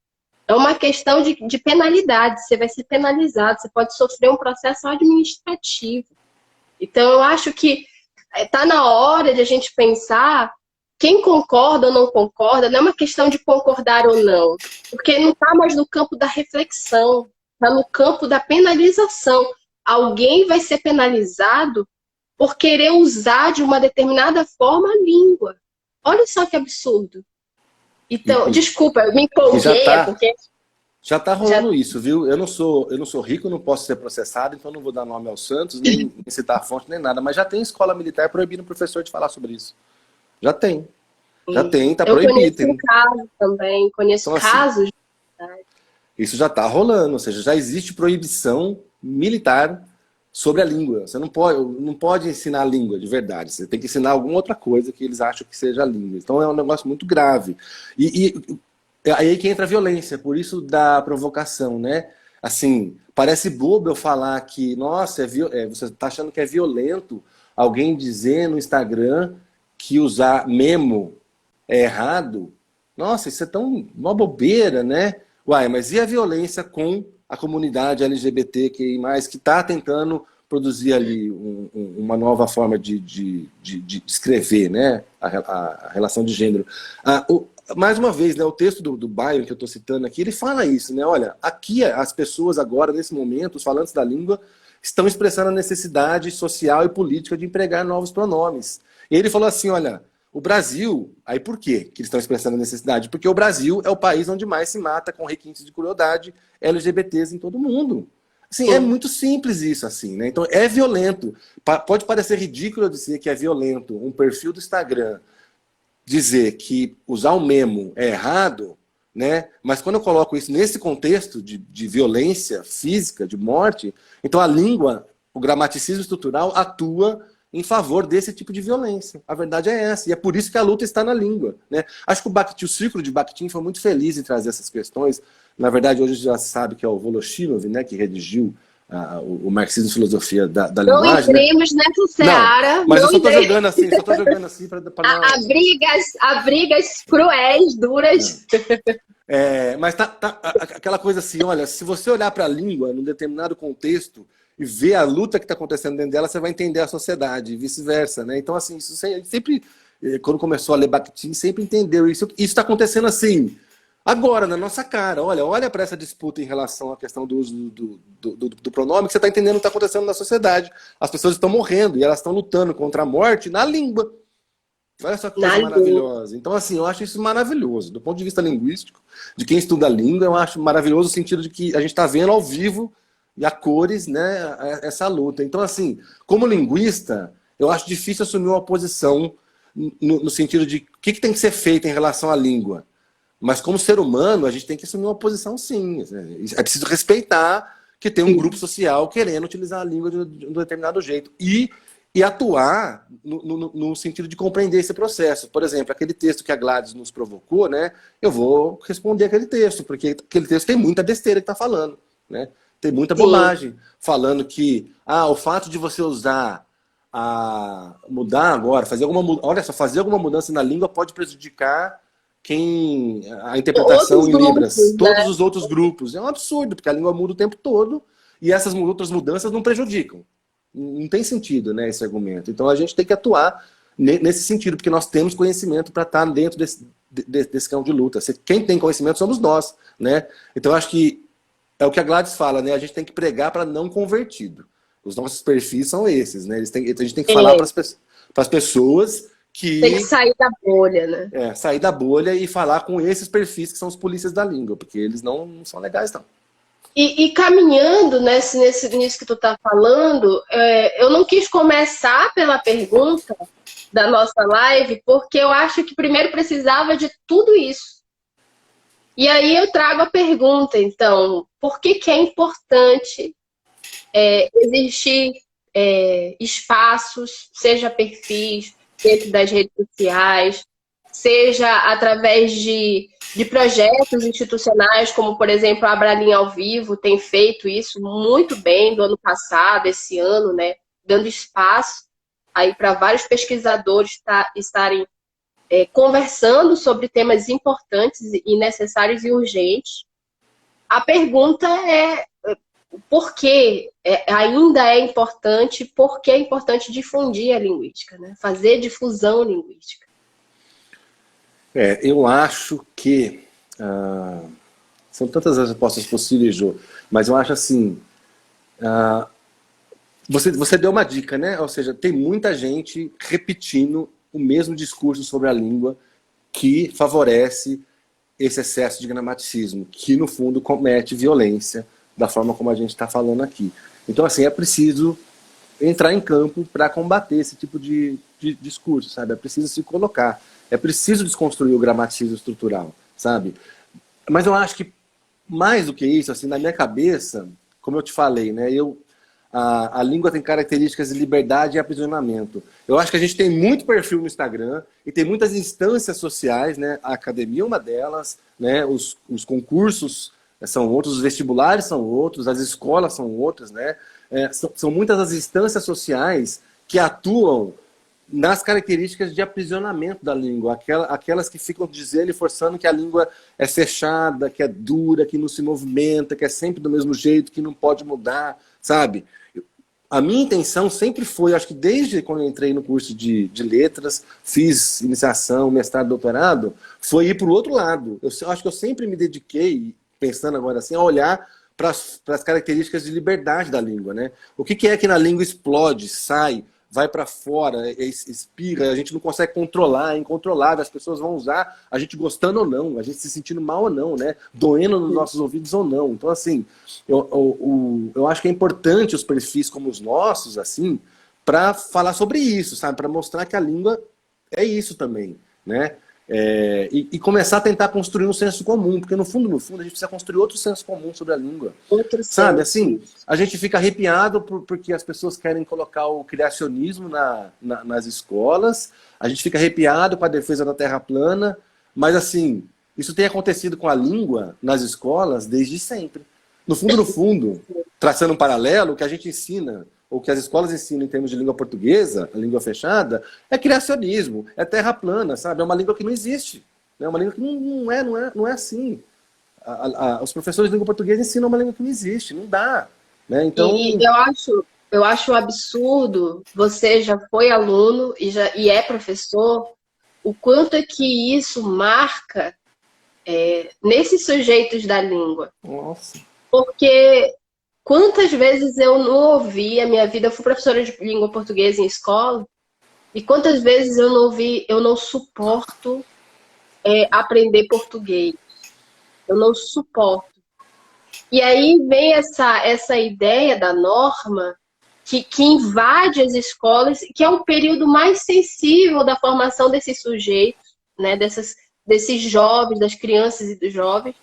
é uma questão de penalidade. Você vai ser penalizado, você pode sofrer um processo administrativo. Então, eu acho que está na hora de a gente pensar quem concorda ou não concorda, não é uma questão de concordar ou não, porque não está mais no campo da reflexão, está no campo da penalização. Alguém vai ser penalizado por querer usar de uma determinada forma a língua. Olha só que absurdo. Então, desculpa, eu me empolguei, porque... Já tá rolando isso, viu? Eu não sou rico, eu não posso ser processado, então não vou dar nome aos santos, nem citar a fonte, nem nada. Mas já tem escola militar proibindo o professor de falar sobre isso. Já tem. Já tem, tá proibido. Eu conheço casos também, conheço então, casos. Assim, isso já tá rolando, ou seja, já existe proibição militar sobre a língua. Você não pode ensinar a língua de verdade. Você tem que ensinar alguma outra coisa que eles acham que seja a língua. Então é um negócio muito grave. E aí que entra a violência, por isso da provocação, né? Assim, parece bobo eu falar que, nossa, você está achando que é violento alguém dizer no Instagram que usar memo é errado? Nossa, isso é uma bobeira, né? Uai, mas e a violência com a comunidade LGBTQI+, que está tentando produzir ali uma nova forma de escrever, né? A relação de gênero. Mais uma vez, né, o texto do Byron que eu estou citando aqui, ele fala isso, né? Olha, aqui as pessoas agora, nesse momento, os falantes da língua, estão expressando a necessidade social e política de empregar novos pronomes. E ele falou assim, olha, o Brasil, aí por quê que eles estão expressando a necessidade? Porque o Brasil é o país onde mais se mata com requintes de crueldade LGBTs em todo o mundo. Assim, é muito simples isso, assim, né? Então, é violento. Pode parecer ridículo dizer que é violento um perfil do Instagram dizer que usar um memo é errado, né? Mas quando eu coloco isso nesse contexto de violência física, de morte, então a língua, o gramaticismo estrutural atua em favor desse tipo de violência. A verdade é essa, e é por isso que a luta está na língua, né? Acho que o Círculo de Bakhtin foi muito feliz em trazer essas questões. Na verdade, hoje já se sabe que é o Voloshinov, né, que redigiu o Marxismo e Filosofia da Linguagem. Não entremos nessa seara. Mas eu só estou jogando assim, para há brigas cruéis, duras. Mas tá aquela coisa assim, olha, se você olhar para a língua num determinado contexto e ver a luta que está acontecendo dentro dela, você vai entender a sociedade e vice-versa, né? Então, assim, isso sempre, quando começou a ler Bakhtin, sempre entendeu isso. Isso está acontecendo assim, agora, na nossa cara. Olha para essa disputa em relação à questão do uso do pronome, que você está entendendo o que está acontecendo na sociedade. As pessoas estão morrendo e elas estão lutando contra a morte na língua. Olha só que coisa maravilhosa. Então, assim, eu acho isso maravilhoso. Do ponto de vista linguístico, de quem estuda a língua, eu acho maravilhoso o sentido de que a gente está vendo ao vivo e a cores, né, essa luta. Então, assim, como linguista, eu acho difícil assumir uma posição no sentido de o que tem que ser feito em relação à língua. Mas como ser humano, a gente tem que assumir uma posição sim. É preciso respeitar que tem um grupo social querendo utilizar a língua de um determinado jeito. E atuar no sentido de compreender esse processo. Por exemplo, aquele texto que a Gladys nos provocou, né? Eu vou responder aquele texto, porque aquele texto tem muita besteira que está falando, né? Tem muita bobagem. Falando que o fato de você usar mudar agora, fazer alguma mudança na língua pode prejudicar a interpretação em Libras, todos os outros grupos. É um absurdo, porque a língua muda o tempo todo e essas outras mudanças não prejudicam. Não tem sentido, né, esse argumento. Então a gente tem que atuar nesse sentido, porque nós temos conhecimento para estar dentro desse campo de luta. Quem tem conhecimento somos nós, né? Então eu acho que é o que a Gladys fala, né? A gente tem que pregar para não convertido. Os nossos perfis são esses, né? A gente tem que falar para as pessoas que... Tem que sair da bolha, né? Sair da bolha e falar com esses perfis que são os polícias da língua, porque eles não são legais, não. E caminhando nisso que tu tá falando, eu não quis começar pela pergunta da nossa live, porque eu acho que primeiro precisava de tudo isso. E aí eu trago a pergunta, então, por que é importante existir espaços, seja perfis, dentro das redes sociais, seja através de projetos institucionais, como, por exemplo, a Abralinha ao Vivo tem feito isso muito bem do ano passado, esse ano, né? Dando espaço aí para vários pesquisadores estarem conversando sobre temas importantes e necessários e urgentes. A pergunta é por que ainda é importante, por que é importante difundir a linguística, né? Fazer difusão linguística. Eu acho que são tantas as respostas possíveis, Jô, mas eu acho assim, você deu uma dica, né? Ou seja, tem muita gente repetindo o mesmo discurso sobre a língua que favorece esse excesso de gramaticismo, que no fundo comete violência da forma como a gente está falando aqui. Então, assim, é preciso entrar em campo para combater esse tipo de discurso, sabe? É preciso se colocar. É preciso desconstruir o gramaticismo estrutural, sabe? Mas eu acho que, mais do que isso, assim, na minha cabeça, como eu te falei, né? A língua tem características de liberdade e aprisionamento. Eu acho que a gente tem muito perfil no Instagram e tem muitas instâncias sociais, né? A academia é uma delas, né? Os concursos são outros, os vestibulares são outros, as escolas são outras, né? São muitas as instâncias sociais que atuam nas características de aprisionamento da língua, aquelas que ficam dizendo e forçando que a língua é fechada, que é dura, que não se movimenta, que é sempre do mesmo jeito, que não pode mudar, sabe? A minha intenção sempre foi, acho que desde quando eu entrei no curso de letras, fiz iniciação, mestrado, doutorado, foi ir para o outro lado. Eu acho que eu sempre me dediquei, pensando agora assim, a olhar para as características de liberdade da língua, né? O que é que na língua explode, sai, vai para fora, expira, a gente não consegue controlar, é incontrolável, as pessoas vão usar, a gente gostando ou não, a gente se sentindo mal ou não, né? Doendo nos nossos ouvidos ou não. Então, assim, eu acho que é importante os perfis como os nossos, assim, para falar sobre isso, sabe? Para mostrar que a língua é isso também, né? E começar a tentar construir um senso comum, porque no fundo, a gente precisa construir outro senso comum sobre a língua. Outro sabe, senso. assim, a gente fica arrepiado porque as pessoas querem colocar o criacionismo nas escolas, a gente fica arrepiado com a defesa da terra plana, mas assim, isso tem acontecido com a língua nas escolas desde sempre. No fundo, traçando um paralelo, o que a gente ensina, ou que as escolas ensinam em termos de língua portuguesa, a língua fechada, é criacionismo, é terra plana, sabe? É uma língua que não existe. É uma língua que não é assim. Os professores de língua portuguesa ensinam uma língua que não existe, não dá. Né? Então... E eu acho um absurdo, você já foi aluno e é professor, o quanto é que isso marca nesses sujeitos da língua. Nossa. Porque quantas vezes eu não ouvi a minha vida, eu fui professora de língua portuguesa em escola, e quantas vezes eu não ouvi, eu não suporto aprender português. Eu não suporto. E aí vem essa ideia da norma que invade as escolas, que é o período mais sensível da formação desses sujeitos, né, desses jovens, das crianças e dos jovens.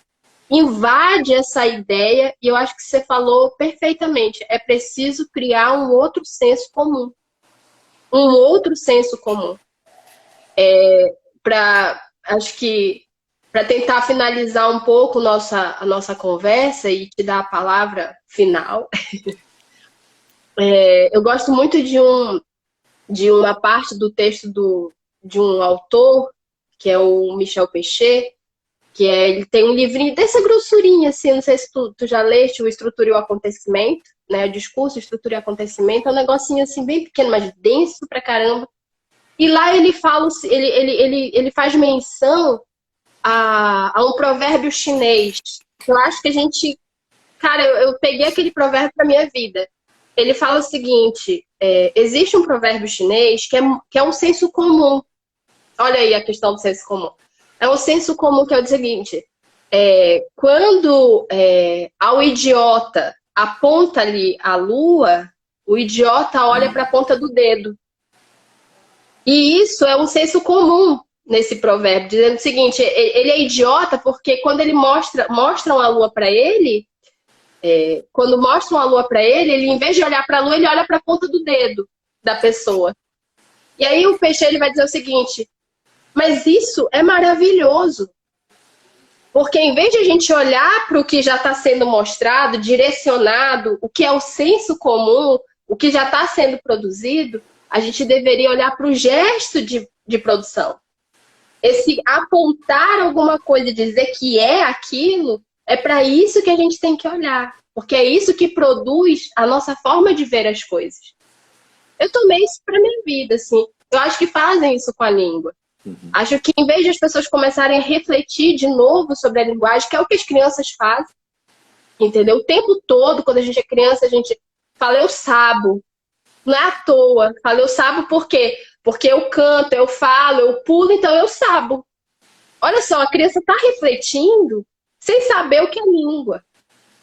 Invade essa ideia, e eu acho que você falou perfeitamente, é preciso criar um outro senso comum. Um outro senso comum. Acho que para tentar finalizar um pouco a nossa conversa e te dar a palavra final, eu gosto muito de uma parte do texto de um autor, que é o Michel Pechet, que ele tem um livrinho dessa grossurinha, assim, não sei se tu já leste o Estrutura e o Acontecimento, né? O discurso, Estrutura e Acontecimento, é um negocinho assim, bem pequeno, mas denso pra caramba. E lá ele fala, ele faz menção a um provérbio chinês. Eu acho que a gente... Cara, eu peguei aquele provérbio pra minha vida. Ele fala o seguinte, existe um provérbio chinês que é um senso comum. Olha aí a questão do senso comum. É um senso comum que é o seguinte, quando ao idiota aponta ali a lua, o idiota olha para a ponta do dedo. E isso é um senso comum nesse provérbio, dizendo o seguinte, ele é idiota porque quando ele mostram a lua para ele, quando mostram a lua para ele, em vez de olhar para a lua, ele olha para a ponta do dedo da pessoa. E aí o peixe ele vai dizer o seguinte, Mas isso é maravilhoso. Porque em vez de a gente olhar para o que já está sendo mostrado, direcionado, o que é o senso comum, o que já está sendo produzido, a gente deveria olhar para o gesto de produção. Esse apontar alguma coisa e dizer que é aquilo, é para isso que a gente tem que olhar. Porque é isso que produz a nossa forma de ver as coisas. Eu tomei isso para minha vida, assim. Eu acho que fazem isso com a língua. Acho que em vez de as pessoas começarem a refletir de novo sobre a linguagem, que é o que as crianças fazem, entendeu? O tempo todo, quando a gente é criança, a gente fala, eu sabo. Não é à toa. Fala, eu sabo por quê? Porque eu canto, eu falo, eu pulo, então eu sabo. Olha só, a criança está refletindo sem saber o que é língua.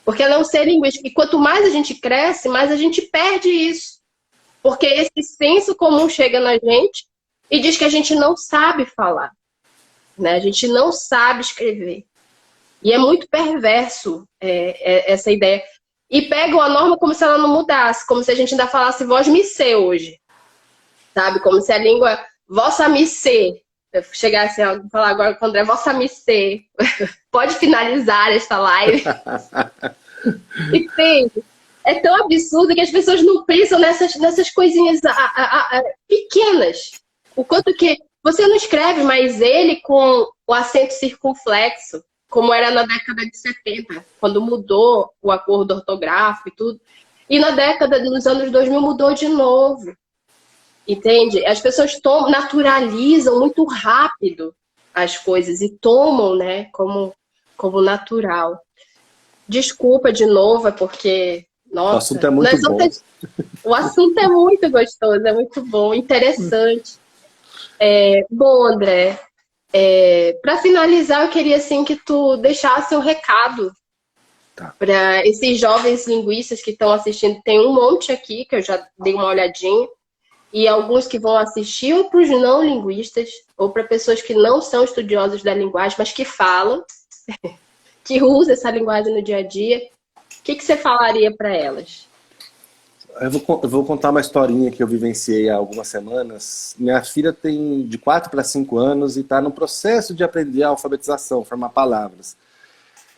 Porque ela é um ser linguístico. E quanto mais a gente cresce, mais a gente perde isso. Porque esse senso comum chega na gente e diz que a gente não sabe falar, né? A gente não sabe escrever. E é muito perverso essa ideia. E pegam a norma como se ela não mudasse, como se a gente ainda falasse voz missê hoje, sabe? Como se a língua vossa missê, eu chegasse a falar agora com o André, vossa missê, pode finalizar esta live. Entende? É tão absurdo que as pessoas não pensam nessas coisinhas pequenas. O quanto que você não escreve mais ele com o acento circunflexo, como era na década de 70, quando mudou o acordo ortográfico e tudo. E na década dos anos 2000 mudou de novo. Entende? As pessoas naturalizam muito rápido as coisas e tomam, né, como natural. Desculpa de novo, é porque... Nossa, o assunto é muito bom. O assunto é muito gostoso, é muito bom, interessante. Bom, André, para finalizar, eu queria assim, que tu deixasse um recado para esses jovens linguistas que estão assistindo. Tem um monte aqui, que eu já dei uma olhadinha, e alguns que vão assistir, ou para os não linguistas, ou para pessoas que não são estudiosos da linguagem, mas que falam, que usam essa linguagem no dia a dia. O que você falaria para elas? Eu vou contar uma historinha que eu vivenciei há algumas semanas. Minha filha tem de 4 para 5 anos e está no processo de aprender a alfabetização, formar palavras.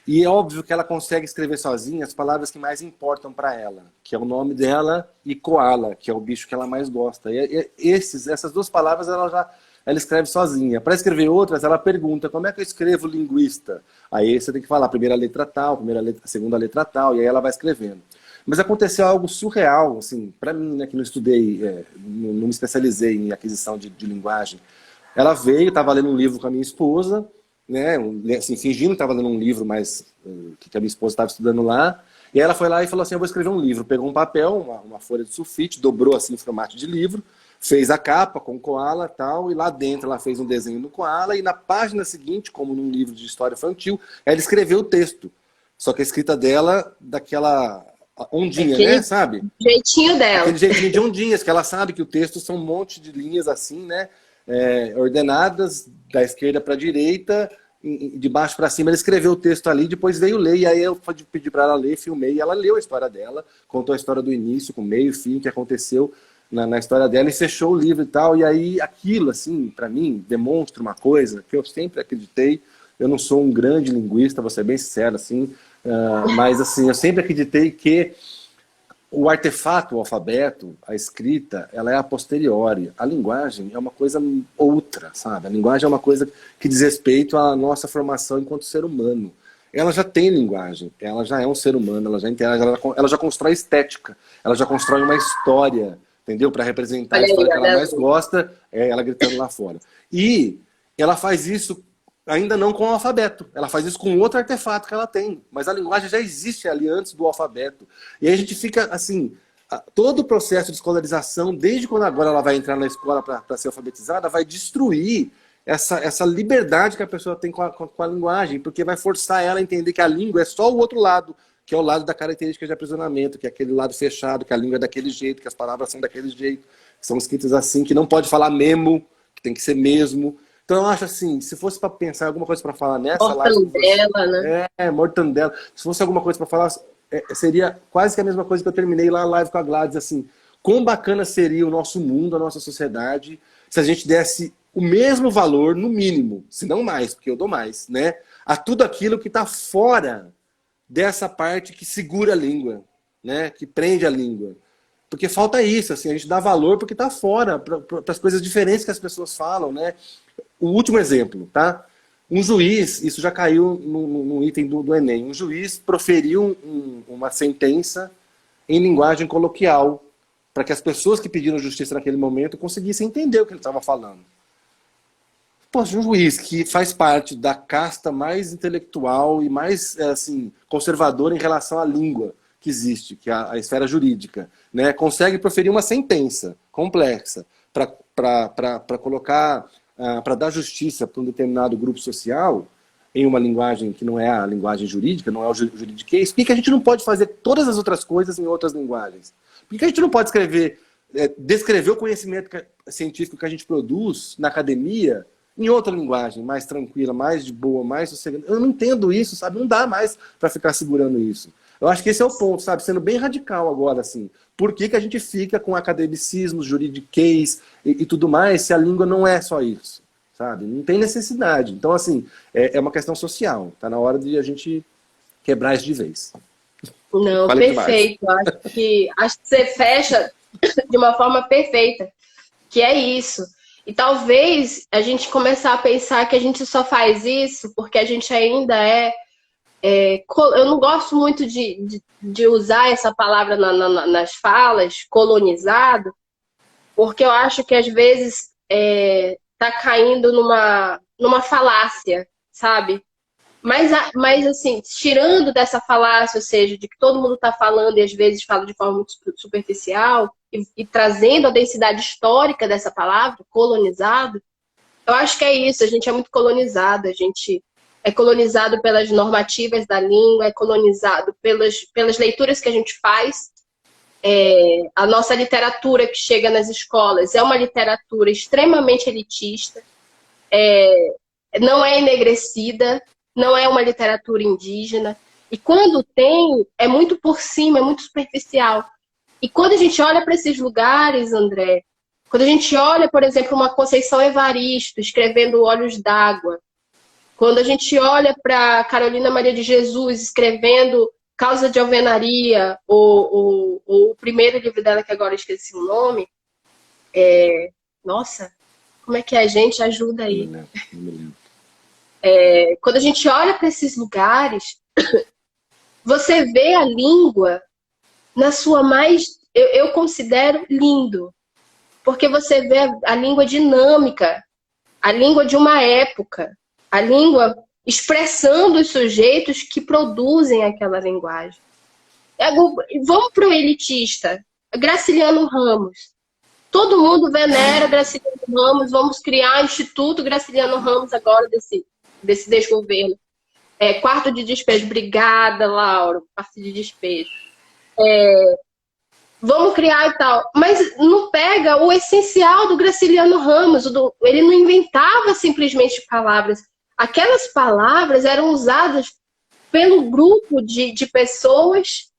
E é óbvio que ela consegue escrever sozinha as palavras que mais importam para ela, que é o nome dela e koala, que é o bicho que ela mais gosta. E essas duas palavras ela escreve sozinha. Para escrever outras, ela pergunta, como é que eu escrevo linguista? Aí você tem que falar a primeira letra tal, a segunda letra tal, e aí ela vai escrevendo. Mas aconteceu algo surreal, assim, para mim, né, que não estudei, não me especializei em aquisição de linguagem. Ela veio, estava lendo um livro com a minha esposa, né, assim, fingindo que estava lendo um livro, mas que a minha esposa estava estudando lá. E ela foi lá e falou assim, eu vou escrever um livro. Pegou um papel, uma folha de sulfite, dobrou assim em formato de livro, fez a capa com koala e tal, e lá dentro ela fez um desenho do koala, e na página seguinte, como num livro de história infantil, ela escreveu o texto. Só que a escrita dela, daquela ondinha, né, sabe? Jeitinho dela. Aquele jeitinho de ondinhas, que ela sabe que o texto são um monte de linhas assim, né, ordenadas da esquerda para a direita, de baixo para cima. Ela escreveu o texto ali, depois veio ler, e aí eu pedi para ela ler, filmei, e ela leu a história dela, contou a história do início, com meio e fim, que aconteceu na história dela, e fechou o livro e tal. E aí aquilo, assim, para mim, demonstra uma coisa que eu sempre acreditei. Eu não sou um grande linguista, vou ser bem sincero, assim, mas assim, eu sempre acreditei que o artefato, o alfabeto, a escrita, ela é a posteriori. A linguagem é uma coisa outra, sabe? A linguagem é uma coisa que diz respeito à nossa formação enquanto ser humano. Ela já tem linguagem, ela já é um ser humano, ela já interage, ela já constrói estética, ela já constrói uma história, entendeu? Para representar a história que ela mais gosta, ela gritando lá fora. E ela faz isso ainda não com o alfabeto, ela faz isso com outro artefato que ela tem, mas a linguagem já existe ali antes do alfabeto. E aí a gente fica assim, todo o processo de escolarização, desde quando agora ela vai entrar na escola para ser alfabetizada, vai destruir essa liberdade que a pessoa tem com a linguagem, porque vai forçar ela a entender que a língua é só o outro lado, que é o lado da característica de aprisionamento, que é aquele lado fechado, que a língua é daquele jeito, que as palavras são daquele jeito, que são escritas assim, que não pode falar mesmo, que tem que ser mesmo. Então eu acho assim, se fosse para pensar alguma coisa para falar nessa mortandela, live... né? Mortandela. Se fosse alguma coisa para falar, seria quase que a mesma coisa que eu terminei lá na live com a Gladys, assim, quão bacana seria o nosso mundo, a nossa sociedade, se a gente desse o mesmo valor, no mínimo, se não mais, porque eu dou mais, né? A tudo aquilo que está fora dessa parte que segura a língua, né? Que prende a língua. Porque falta isso, assim, a gente dá valor porque está fora, para as coisas diferentes que as pessoas falam, né? O último exemplo, tá? Um juiz, isso já caiu no item do Enem, um juiz proferiu uma sentença em linguagem coloquial, para que as pessoas que pediram justiça naquele momento conseguissem entender o que ele estava falando. Poxa, um juiz que faz parte da casta mais intelectual e mais assim, conservadora em relação à língua que existe, que é a esfera jurídica, né, consegue proferir uma sentença complexa para colocar, para dar justiça para um determinado grupo social em uma linguagem que não é a linguagem jurídica, não é o juridiquês. Por que a gente não pode fazer todas as outras coisas em outras linguagens? Por que a gente não pode descrever o conhecimento científico que a gente produz na academia em outra linguagem, mais tranquila, mais de boa, mais sossegada? Eu não entendo isso, sabe? Não dá mais para ficar segurando isso. Eu acho que esse é o ponto, sabe? Sendo bem radical agora, assim. Por que a gente fica com academicismos, juridiquês e tudo mais, se a língua não é só isso, sabe? Não tem necessidade. Então, assim, é uma questão social. Tá na hora de a gente quebrar isso de vez. Não, perfeito. Acho que você fecha de uma forma perfeita, que é isso. E talvez a gente começar a pensar que a gente só faz isso porque a gente ainda eu não gosto muito de usar essa palavra nas falas, colonizado, porque eu acho que às vezes tá caindo numa falácia, sabe? Mas assim, tirando dessa falácia, ou seja, de que todo mundo está falando e às vezes fala de forma muito superficial, e trazendo a densidade histórica dessa palavra, colonizado, eu acho que é isso, a gente é muito colonizado, a gente é colonizado pelas normativas da língua, é colonizado pelas leituras que a gente faz. A nossa literatura que chega nas escolas é uma literatura extremamente elitista, não é enegrecida, não é uma literatura indígena. E quando tem, é muito por cima, é muito superficial. E quando a gente olha para esses lugares, André, quando a gente olha, por exemplo, uma Conceição Evaristo escrevendo Olhos d'Água, quando a gente olha para Carolina Maria de Jesus escrevendo Causa de Alvenaria, ou o primeiro livro dela, que agora eu esqueci o nome, nossa, como é que a gente ajuda aí? Quando a gente olha para esses lugares, você vê a língua na sua mais... Eu considero lindo, porque você vê a língua dinâmica, a língua de uma época, a língua expressando os sujeitos que produzem aquela linguagem. Vamos para o elitista, Graciliano Ramos. Todo mundo venera Graciliano Ramos, vamos criar o Instituto Graciliano Ramos agora desse desgoverno. Quarto de despejo. Obrigada, Laura. Quarto de despejo. Vamos criar e tal. Mas não pega o essencial do Graciliano Ramos. Ele não inventava simplesmente palavras. Aquelas palavras eram usadas pelo grupo de pessoas,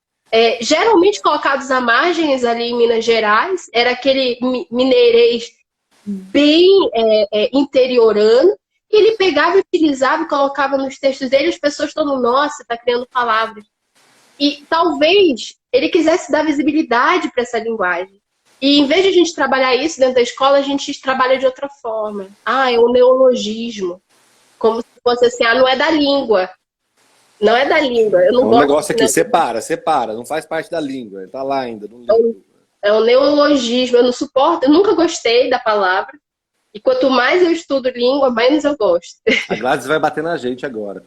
geralmente colocados à margens ali em Minas Gerais. Era aquele mineirês bem interiorano. E ele pegava, utilizava e colocava nos textos dele, as pessoas falando, nossa, está criando palavras. E talvez ele quisesse dar visibilidade para essa linguagem. E em vez de a gente trabalhar isso dentro da escola, a gente trabalha de outra forma. É um neologismo. Como se fosse assim, não é da língua. Não é da língua. Eu não gosto, negócio aqui, separa, não faz parte da língua. Está lá ainda. É um neologismo, eu não suporto, eu nunca gostei da palavra. E quanto mais eu estudo língua, menos eu gosto. A Gladys vai bater na gente agora.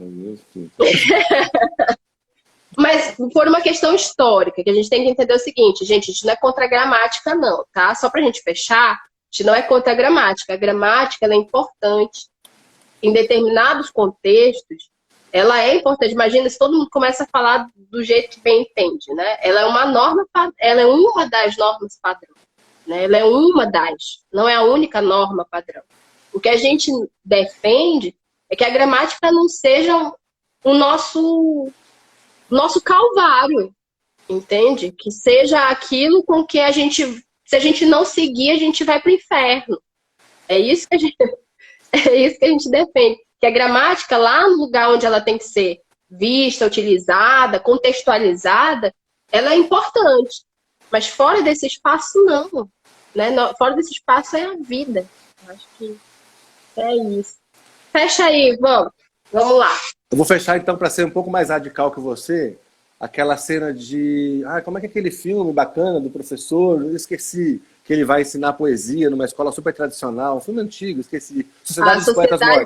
Mas por uma questão histórica, que a gente tem que entender o seguinte, gente, a gente não é contra a gramática, não, tá? Só pra gente fechar, a gente não é contra a gramática. A gramática, ela é importante. Em determinados contextos, ela é importante. Imagina se todo mundo começa a falar do jeito que bem entende, né? Ela é uma norma, ela é uma das normas padrão. Né? Ela é uma das, não é a única norma padrão. O que a gente defende é que a gramática não seja o nosso calvário, entende? Que seja aquilo com que se a gente não seguir, a gente vai para o inferno. É isso que a gente, é isso que a gente defende. Que a gramática, lá no lugar onde ela tem que ser vista, utilizada, contextualizada, ela é importante. Mas fora desse espaço, não. Né? Fora desse espaço é a vida. Eu acho que é isso. Fecha aí, vamos. Vamos lá. Eu vou fechar então para ser um pouco mais radical que você, aquela cena de, como é que é aquele filme bacana do professor, eu esqueci, que ele vai ensinar poesia numa escola super tradicional, um filme antigo, esqueci, A Sociedade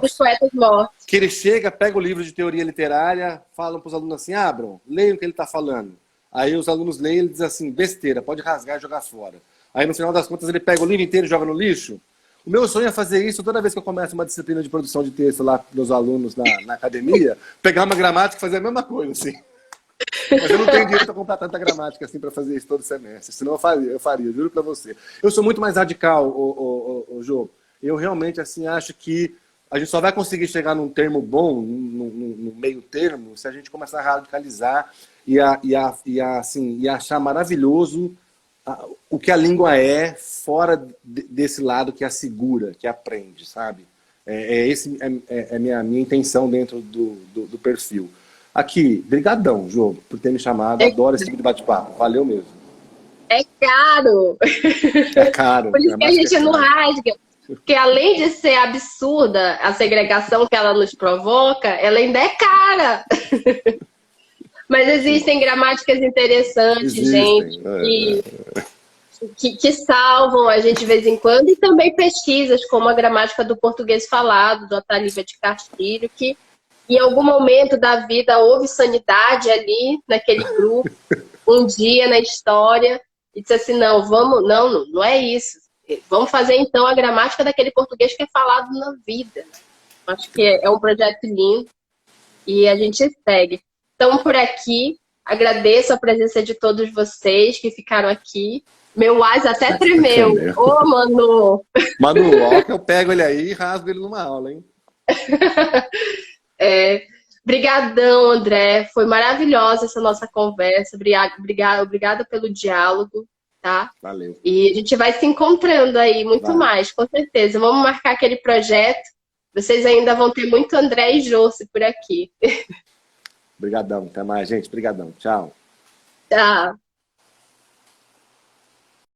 dos Poetas Mortos. Que ele chega, pega o livro de teoria literária, falam para os alunos assim, abram, leiam o que ele está falando. Aí os alunos leem e ele diz assim, besteira, pode rasgar e jogar fora. Aí no final das contas ele pega o livro inteiro e joga no lixo. O meu sonho é fazer isso toda vez que eu começo uma disciplina de produção de texto lá para os alunos na academia, pegar uma gramática e fazer a mesma coisa, assim. Mas eu não tenho dinheiro para comprar tanta gramática assim para fazer isso todo semestre. Senão eu faria, juro para você. Eu sou muito mais radical, o Jô. Eu realmente assim, acho que a gente só vai conseguir chegar num termo bom, no meio termo, se a gente começar a radicalizar e achar maravilhoso o que a língua é fora desse lado que a segura, que aprende, sabe? Esse é a minha intenção dentro do perfil. Aqui, brigadão, Jô, por ter me chamado. Adoro esse tipo de bate-papo. Valeu mesmo. É caro. É caro. Por isso que a gente não rasga. Porque além de ser absurda a segregação que ela nos provoca, ela ainda é cara. Mas existem gramáticas interessantes, gente, que salvam a gente de vez em quando, e também pesquisas como a gramática do português falado, do Atalívia de Castilho, que em algum momento da vida houve sanidade ali naquele grupo, um dia na história, e disse assim, não é isso. Vamos fazer então a gramática daquele português que é falado na vida. Acho que é um projeto lindo e a gente segue. Então, por aqui, agradeço a presença de todos vocês que ficaram aqui. Meu ás até tremeu. Ô, Manu! Manu, ó, que eu pego ele aí e rasgo ele numa aula, hein? Brigadão, André. Foi maravilhosa essa nossa conversa. Obrigada pelo diálogo, tá? Valeu. E a gente vai se encontrando aí muito mais, com certeza. Vamos marcar aquele projeto. Vocês ainda vão ter muito André e Josi por aqui. Obrigadão. Até mais, gente. Obrigadão. Tchau. Tchau.